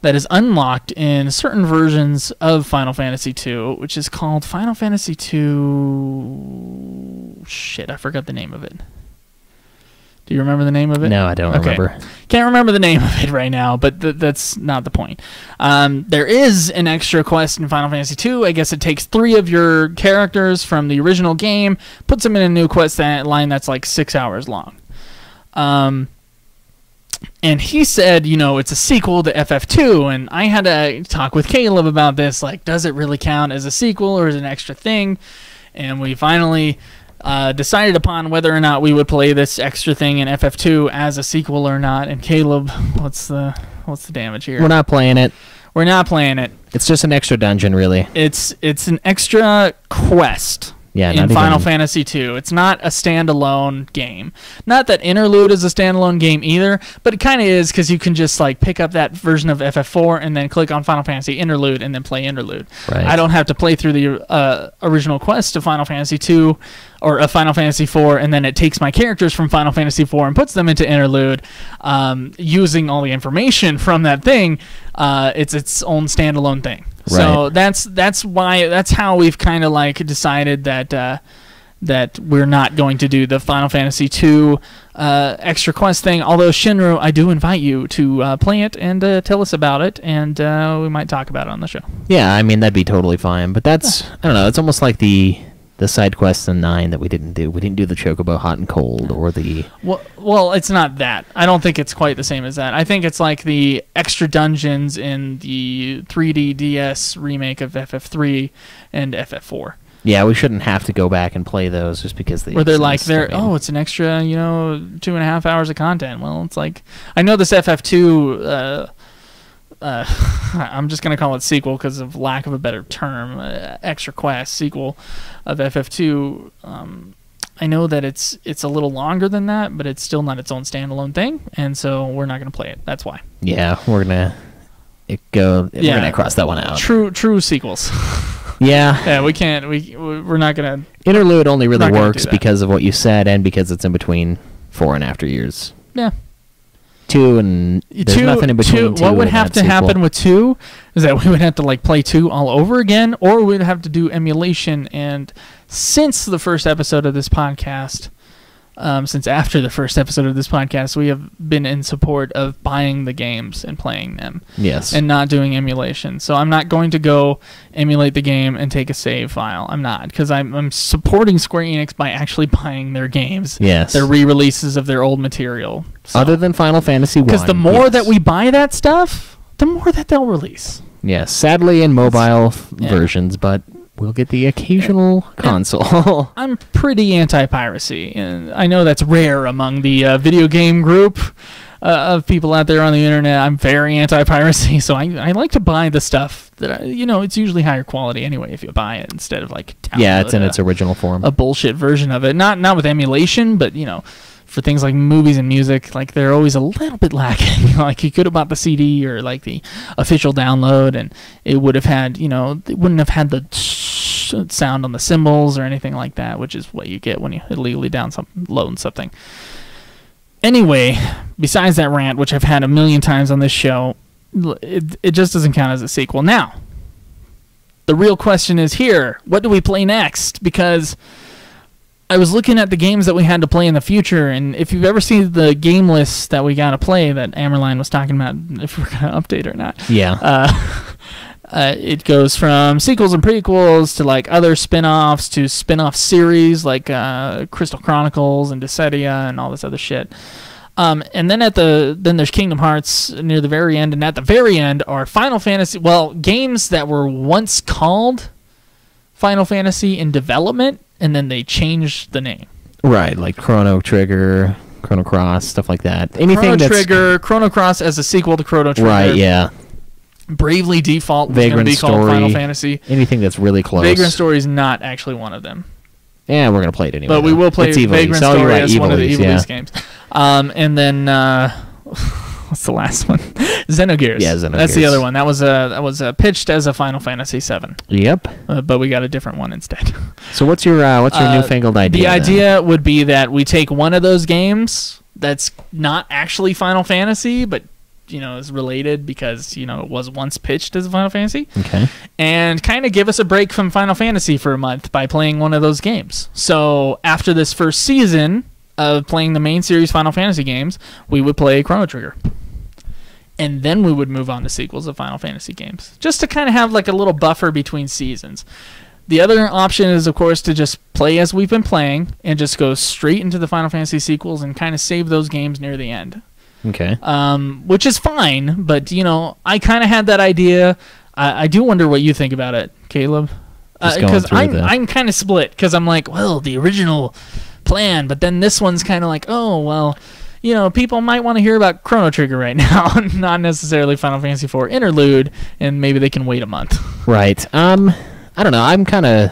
that is unlocked in certain versions of Final Fantasy II, which is called Final Fantasy II... Shit, I forgot the name of it. Do you remember the name of it? No, I don't remember. Can't remember the name of it right now, but that's not the point. There is an extra quest in Final Fantasy II. I guess it takes 3 of your characters from the original game, puts them in a new quest line that's like 6 hours long. And he said, it's a sequel to FF2, and I had to talk with Caleb about this. Like, does it really count as a sequel or as an extra thing? And we finally... decided upon whether or not we would play this extra thing in FF2 as a sequel or not. And Caleb, what's the damage here? We're not playing it. We're not playing it. It's just an extra dungeon, really. It's an extra quest. Yeah, in Final Fantasy II. It's not a standalone game. Not that Interlude is a standalone game either, but it kind of is because you can just like pick up that version of FF4 and then click on Final Fantasy Interlude and then play Interlude. Right. I don't have to play through the original quest of Final Fantasy II or of Final Fantasy IV, and then it takes my characters from Final Fantasy IV and puts them into Interlude using all the information from that thing. It's its own standalone thing. So right. that's how we've kind of like decided that that we're not going to do the Final Fantasy II extra quest thing. Although Shinru, I do invite you to play it and tell us about it, and we might talk about it on the show. Yeah, I mean, that'd be totally fine. But that's, I don't know, it's almost like the side quests in 9 that we didn't do. We didn't do the Chocobo Hot and Cold or the... Well, it's not that. I don't think it's quite the same as that. I think it's like the extra dungeons in the 3D DS remake of FF3 and FF4. Yeah, we shouldn't have to go back and play those just because they... Where they're like, it's an extra, 2.5 hours of content. Well, it's like... I know this FF2... I'm just going to call it sequel because of lack of a better term, extra quest sequel of FF2. I know that it's a little longer than that, but it's still not its own standalone thing, and so we're not going to play it. That's why. Yeah, we're gonna cross that one out. True sequels. Yeah. Yeah, we can't. We're not gonna. Interlude only really works because of what you said and because it's in between 4 and after years. Yeah. 2 and there's nothing in between 2. What would have to happen with 2 is that we would have to play 2 all over again, or we'd have to do emulation. And since the first episode of this podcast, after the first episode of this podcast, we have been in support of buying the games and playing them. Yes. And not doing emulation. So I'm not going to go emulate the game and take a save file. I'm not, because I'm supporting Square Enix by actually buying their games. Yes. Their re-releases of their old material. So, other than Final Fantasy 1. because the more that we buy that stuff, the more that they'll release. Yes, sadly in mobile versions, but we'll get the occasional console. I'm pretty anti-piracy, and I know that's rare among the video game group of people out there on the internet. I'm very anti-piracy, so I like to buy the stuff that it's usually higher quality anyway if you buy it instead of it's in its original form. A bullshit version of it. Not with emulation, but for things like movies and music, they're always a little bit lacking. You could have bought the CD or the official download, and it would have had, it wouldn't have had the sound on the cymbals or anything like that, which is what you get when you illegally load something. Anyway, besides that rant, which I've had a million times on this show, it just doesn't count as a sequel. Now, the real question is here, what do we play next? Because I was looking at the games that we had to play in the future, and if you've ever seen the game lists that we got to play that Amberline was talking about, if we're going to update or not. Yeah. It goes from sequels and prequels to other spin-offs to spin-off series like Crystal Chronicles and Dissidia and all this other shit. And then then there's Kingdom Hearts near the very end, and at the very end are Final Fantasy, games that were once called Final Fantasy in development, and then they changed the name. Right, like Chrono Trigger, Chrono Cross, stuff like that. Chrono Trigger, Chrono Cross as a sequel to Chrono Trigger. Right, yeah. Bravely Default was going to be called Final Fantasy. Anything that's really close. Vagrant Story is not actually one of them. Yeah, we're going to play it anyway. But we will play Vagrant Story as one of the Evilise games. And then, what's the last one? Xenogears. Yeah, Xenogears. That's the other one. That was pitched as a Final Fantasy VII. Yep. But we got a different one instead. So what's your newfangled idea? The idea would be that we take one of those games that's not actually Final Fantasy, but is related because it was once pitched as a Final Fantasy. Okay. And kind of give us a break from Final Fantasy for a month by playing one of those games. So after this first season of playing the main series Final Fantasy games, we would play Chrono Trigger. And then we would move on to sequels of Final Fantasy games, just to kind of have a little buffer between seasons. The other option is, of course, to just play as we've been playing and just go straight into the Final Fantasy sequels and kind of save those games near the end. Okay. Which is fine, but I kind of had that idea. I do wonder what you think about it, Caleb. Because I'm kind of split. Because I'm like, well, the original plan, but then this one's kind of like, oh, well, people might want to hear about Chrono Trigger right now, not necessarily Final Fantasy IV Interlude, and maybe they can wait a month. Right. I don't know. I'm kind of...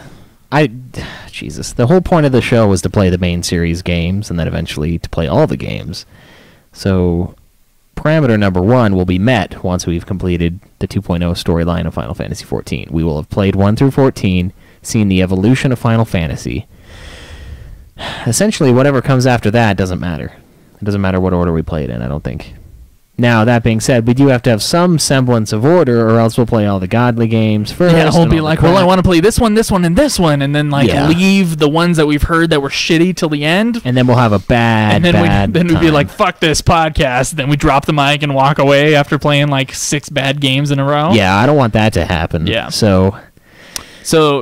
Jesus. The whole point of the show was to play the main series games, and then eventually to play all the games. So, parameter number 1 will be met once we've completed the 2.0 storyline of Final Fantasy XIV. We will have played 1 through 14, seen the evolution of Final Fantasy. Essentially, whatever comes after that doesn't matter. It doesn't matter what order we play it in, I don't think. Now, that being said, we do have to have some semblance of order, or else we'll play all the godly games first. Yeah, we'll be like, well, I want to play this one, and this one, and then leave the ones that we've heard that were shitty till the end. And then we'll have a bad we'd be like, fuck this podcast. Then we drop the mic and walk away after playing like 6 bad games in a row. Yeah, I don't want that to happen. Yeah. So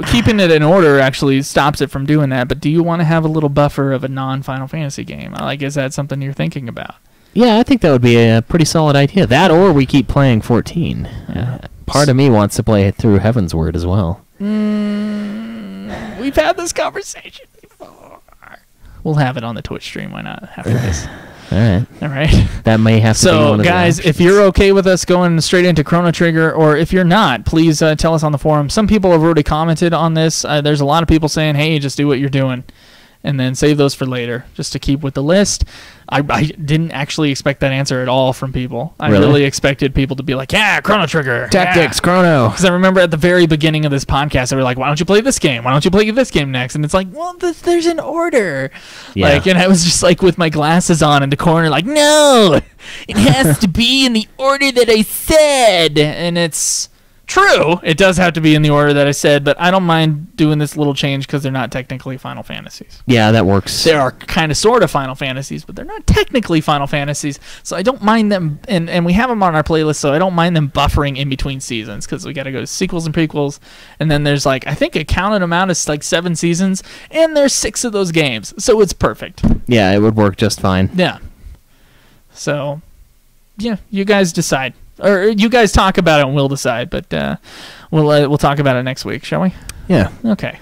keeping it in order actually stops it from doing that. But do you want to have a little buffer of a non-Final Fantasy game? Like, is that something you're thinking about? Yeah, I think that would be a pretty solid idea. That, or we keep playing 14. Part of me wants to play it through Heaven's Word as well. We've had this conversation before. We'll have it on the Twitch stream. Why not? After this. All right. That may have to be one of the guys, if you're okay with us going straight into Chrono Trigger, or if you're not, please tell us on the forum. Some people have already commented on this. There's a lot of people saying, hey, just do what you're doing. And then save those for later, just to keep with the list. I didn't actually expect that answer at all from people. I really expected people to be like, yeah, Chrono Trigger. Tactics, Chrono. Because I remember at the very beginning of this podcast, they were like, why don't you play this game? Why don't you play this game next? And it's like, well, there's an order. Yeah. And I was just like with my glasses on in the corner, like, no, it has to be in the order that I said. And it's true. It does have to be in the order that I said, but I don't mind doing this little change because they're not technically Final Fantasies. Yeah, that works. They are kind of sort of Final Fantasies, but they're not technically Final Fantasies, so I don't mind them, and we have them on our playlist, so I don't mind them buffering in between seasons, because we got to go to sequels and prequels, and then there's like, I think a counted amount is like 7 seasons, and there's 6 of those games, so it's perfect. Yeah, it would work just fine. Yeah. So, yeah, you guys decide. Or you guys talk about it and we'll decide, but we'll talk about it next week, shall we? Yeah. Okay.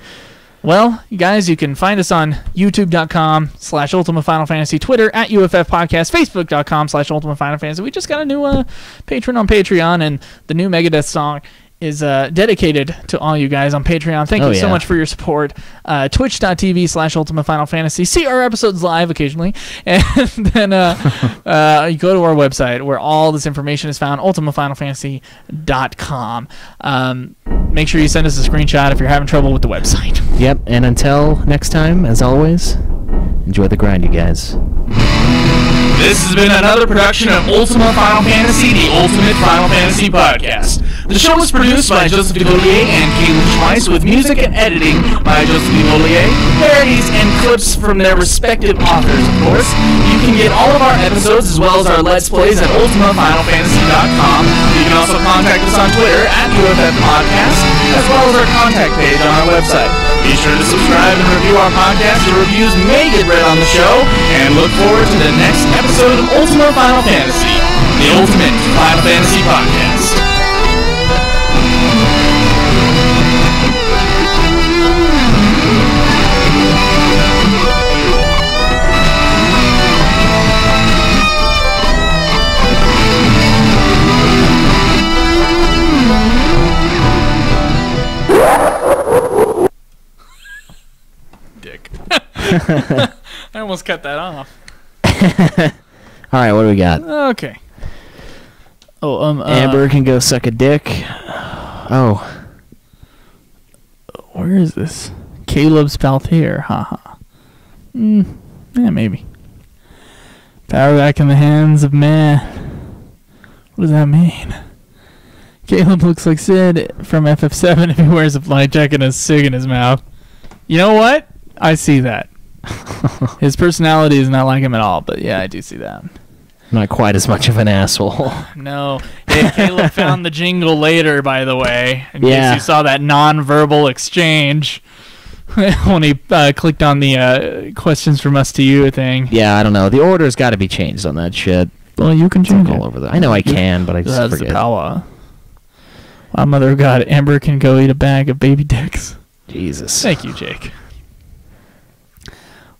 Well, you guys, you can find us on youtube.com/Ultima Final Fantasy, Twitter @UFF Podcast, Facebook.com/Ultima Final Fantasy. We just got a new patron on Patreon, and the new Megadeth song is dedicated to all you guys on Patreon. Thank you so much for your support. Twitch.tv/Ultima Final Fantasy. See our episodes live occasionally. And then you go to our website where all this information is found, ultimafinalfantasy.com. Make sure you send us a screenshot if you're having trouble with the website. Yep, and until next time, as always, enjoy the grind, you guys. This has been another production of Ultima Final Fantasy, the Ultimate Final Fantasy Podcast. The show was produced by Joseph DeGaulier and Caleb Schweiss, with music and editing by Joseph DeGaulier, parodies and clips from their respective authors, of course. You can get all of our episodes as well as our Let's Plays at ultimafinalfantasy.com. You can also contact us on Twitter @UFF Podcast, as well as our contact page on our website. Be sure to subscribe and review our podcast. Your reviews may get read on the show, and look forward to the next episode of Ultima Final Fantasy, the Ultimate Final Fantasy Podcast. Dick. I almost cut that off. All right, what do we got? Okay. Oh, Amber can go suck a dick. Oh. Where is this? Caleb's Palthier. Haha. Yeah, maybe. Power back in the hands of man. What does that mean? Caleb looks like Sid from FF7 if he wears a flight jacket and a cig in his mouth. You know what? I see that. His personality is not like him at all, but yeah, I do see that. Not quite as much of an asshole. No. Yeah, Caleb found the jingle later, by the way. In case you saw that non-verbal exchange when he clicked on the questions from us to you thing. Yeah, I don't know. The order's got to be changed on that shit. Well, you can change it. All over that. I know I can, but I just That's forget. the power. Wow, mother of God, Amber can go eat a bag of baby dicks. Jesus. Thank you, Jake.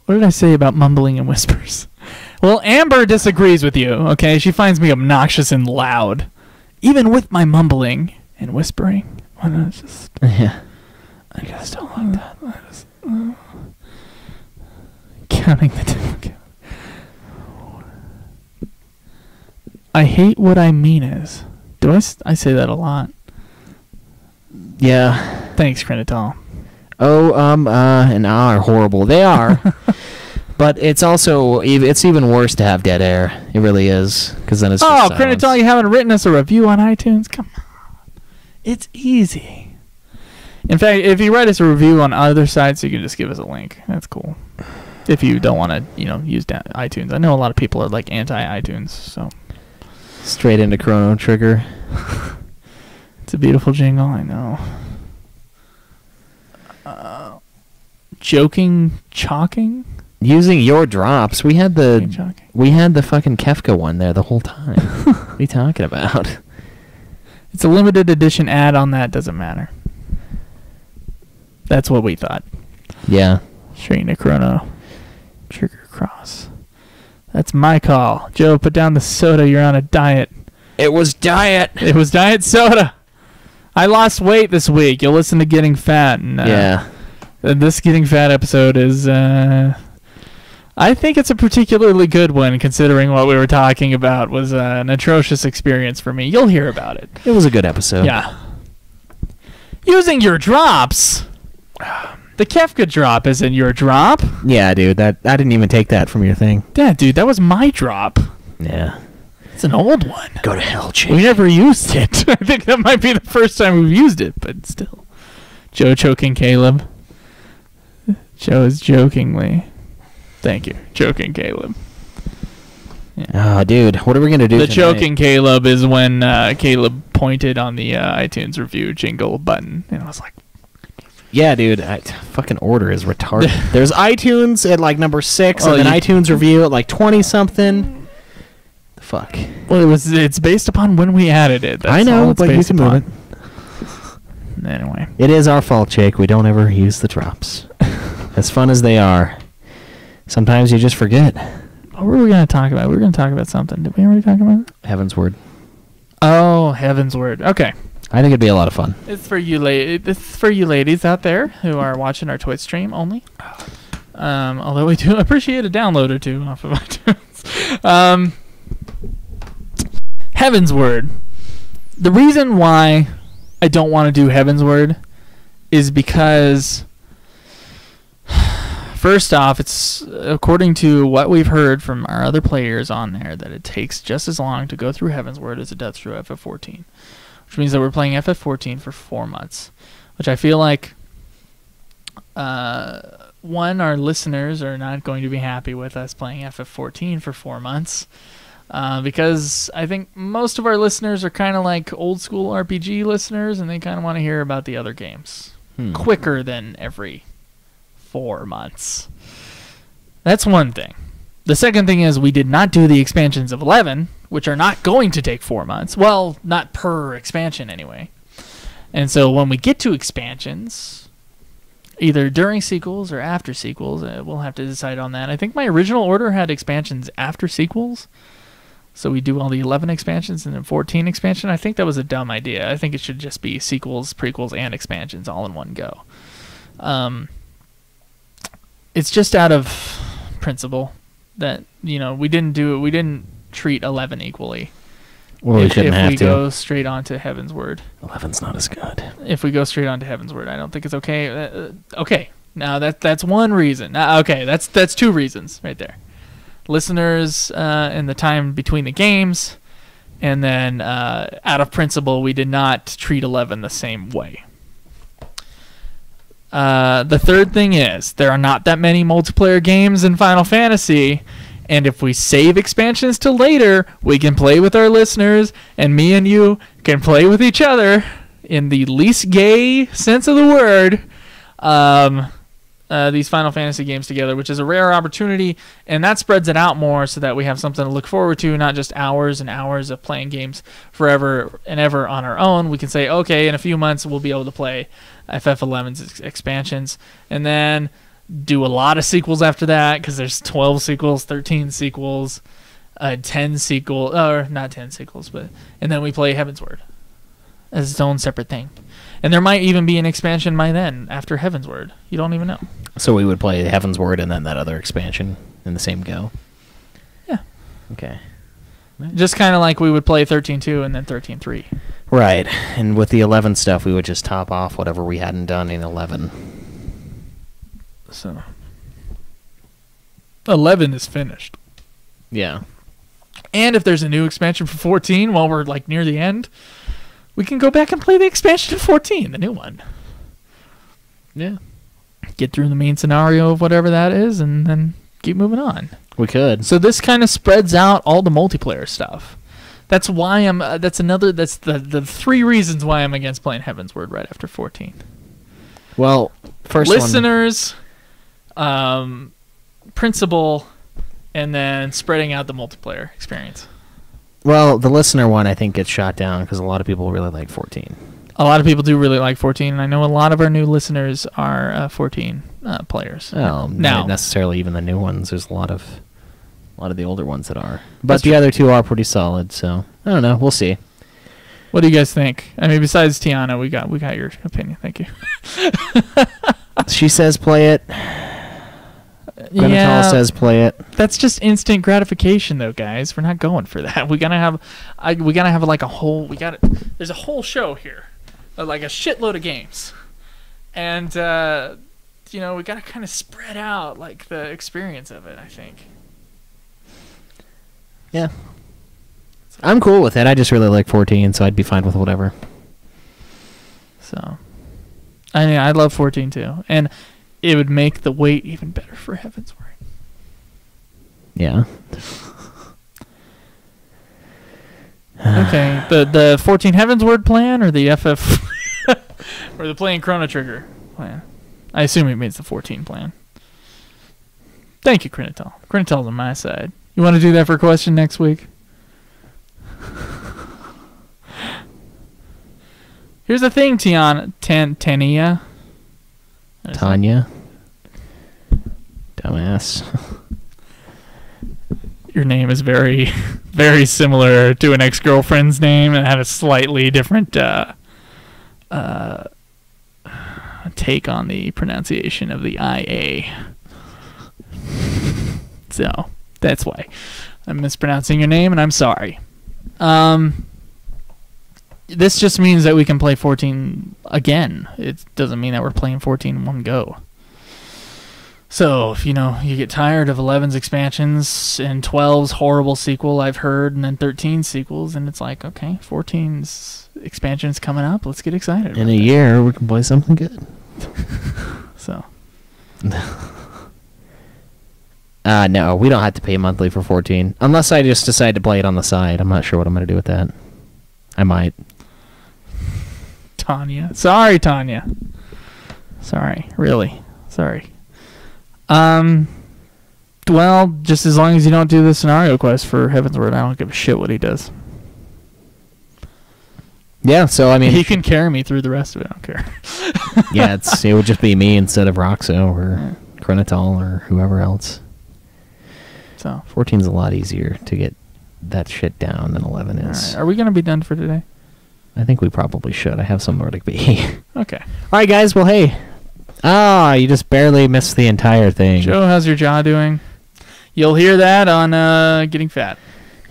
What did I say about mumbling and whispers? Well, Amber disagrees with you, okay? She finds me obnoxious and loud. Even with my mumbling and whispering. Why not just... Yeah. I just don't like that. I just... Counting the... I hate what I mean is... Do I say that a lot? Yeah. Thanks, Crenital. Oh, and are horrible. They are. But it's also it's even worse to have dead air. It really is, because then it's just silence. Crinitol, you haven't written us a review on iTunes? Come on. It's easy. In fact, if you write us a review on other sites, you can just give us a link. That's cool. If you don't want to, use iTunes. I know a lot of people are like anti-iTunes, so. Straight into Chrono Trigger. It's a beautiful jingle, I know. Chalking? Using your drops. We had the fucking Kefka one there the whole time. What are you talking about? It's a limited edition ad on that, doesn't matter. That's what we thought. Yeah. Straight into Chrono Trigger Cross. That's my call. Joe, put down the soda. You're on a diet. It was diet. It was diet soda. I lost weight this week. You'll listen to Getting Fat. And, yeah. This Getting Fat episode is... I think it's a particularly good one, considering what we were talking about was an atrocious experience for me. You'll hear about it. It was a good episode. Yeah. Using your drops. The Kefka drop is in your drop. Yeah, dude. I didn't even take that from your thing. Yeah, dude. That was my drop. Yeah. It's an old one. Go to hell, Jake. We never used it. I think that might be the first time we've used it, but still. Joe choking Caleb. Joe is jokingly. Thank you. Choking Caleb. Yeah. Oh, dude. What are we going to do The tonight? choking Caleb is when Caleb pointed on the iTunes review jingle button, and I was like... Yeah, dude. Fucking order is retarded. There's iTunes at, like, number 6, and then iTunes review at, like, 20-something. The fuck? Well, it's based upon when we added it. That's I know, but you can move it. Anyway. It is our fault, Jake. We don't ever use the drops. As fun as they are. Sometimes you just forget. What were we going to talk about? We were going to talk about something. Did we already talk about it? Heaven's Word. Oh, Heaven's Word. Okay. I think it'd be a lot of fun. It's for you ladies out there who are watching our Twitch stream only. Although we do appreciate a download or two off of iTunes. Heaven's Word. The reason why I don't want to do Heaven's Word is because... First off, it's according to what we've heard from our other players on there that it takes just as long to go through Heaven's Word as it does through FF14, which means that we're playing FF14 for 4 months, which I feel like one, our listeners are not going to be happy with us playing FF14 for 4 months because I think most of our listeners are kind of like old school RPG listeners and they kind of want to hear about the other games quicker than every 4 months. That's one thing. The second thing is we did not do the expansions of 11, which are not going to take 4 months. Well, not per expansion anyway. And so when we get to expansions, either during sequels or after sequels, we'll have to decide on that. I think my original order had expansions after sequels. So we do all the 11 expansions and then 14 expansion. I think that was a dumb idea. I think it should just be sequels, prequels, and expansions all in one go. It's just out of principle that, we didn't do it. We didn't treat 11 equally. Well, we shouldn't have to. If we go straight on to Heaven's Word. 11's not as good. If we go straight on to Heaven's Word, I don't think it's okay. Okay, now that's one reason. Okay, that's 2 reasons right there. Listeners and the time between the games, and then out of principle, we did not treat 11 the same way. The third thing is there are not that many multiplayer games in Final Fantasy, and if we save expansions till later, we can play with our listeners, and me and you can play with each other in the least gay sense of the word. These Final Fantasy games together, which is a rare opportunity, and that spreads it out more so that we have something to look forward to, not just hours and hours of playing games forever and ever on our own. We can say, okay, in a few months we'll be able to play FF11's expansions, and then do a lot of sequels after that, because there's 12 sequels, 13 sequels, 10 sequels, or not 10 sequels, and then we play Heaven's Word as its own separate thing. And there might even be an expansion by then, after Heaven's Word. You don't even know. So we would play Heaven's Word and then that other expansion in the same go? Yeah. Okay. Just kind of like we would play 13.2 and then 13.3. Right. And with the 11 stuff, we would just top off whatever we hadn't done in 11. So. 11 is finished. Yeah. And if there's a new expansion for 14 while we're like near the end, we can go back and play the expansion of 14, the new one. Yeah. Get through the main scenario of whatever that is, and then keep moving on. We could. So this kind of spreads out all the multiplayer stuff. That's why I'm. That's the 3 reasons why I'm against playing Heavensward right after 14. Well, first listeners, principle, and then spreading out the multiplayer experience. Well, the listener one I think gets shot down because a lot of people really like 14. A lot of people do really like 14, and I know a lot of our new listeners are 14 players. Well, now, not necessarily even the new ones. There's a lot of the older ones that are. But the other 2 are pretty solid, so I don't know. We'll see. What do you guys think? I mean, besides Tiana, we got your opinion. Thank you. She says play it. Granatol says play it. That's just instant gratification, though, guys. We're not going for that. We gotta have like a whole. There's a whole show here, like a shitload of games, and we gotta kind of spread out like the experience of it. I think. Yeah. I'm cool with it. I just really like 14, so I'd be fine with whatever. So, I mean, I love 14 too, and it would make the wait even better for Heavensward. Yeah. Okay, the 14 Heavensward plan or the FF or the playing Chrono Trigger plan? I assume it means the 14 plan. Thank you, Crinitol. Crinitol's on my side. You want to do that for a question next week? Here's the thing, Tania. Tanya. Dumbass. Your name is very, very similar to an ex-girlfriend's name and had a slightly different take on the pronunciation of the IA. So, that's why. I'm mispronouncing your name, and I'm sorry. This just means that we can play 14 again. It doesn't mean that we're playing 14 in one go. So, if you get tired of 11's expansions and 12's horrible sequel I've heard, and then 13's sequels, and it's like, okay, 14's expansion's coming up. Let's get excited. In a year, we can play something good. So. No, we don't have to pay monthly for 14. Unless I just decide to play it on the side. I'm not sure what I'm going to do with that. I might. Tanya. Sorry, Tanya. Sorry. Really. Sorry. Well, just as long as you don't do the scenario quest for Heavensward, I don't give a shit what he does. Yeah, so I mean... He can carry me through the rest of it. I don't care. Yeah, it would just be me instead of Roxo or Crinitol or whoever else. So 14's a lot easier to get that shit down than 11 is. Right. Are we going to be done for today? I think we probably should. I have somewhere to be. Okay. All right, guys. Well, hey. You just barely missed the entire thing. Joe, how's your jaw doing? You'll hear that on Getting Fat.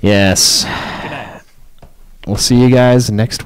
Yes. Good night. We'll see you guys next week.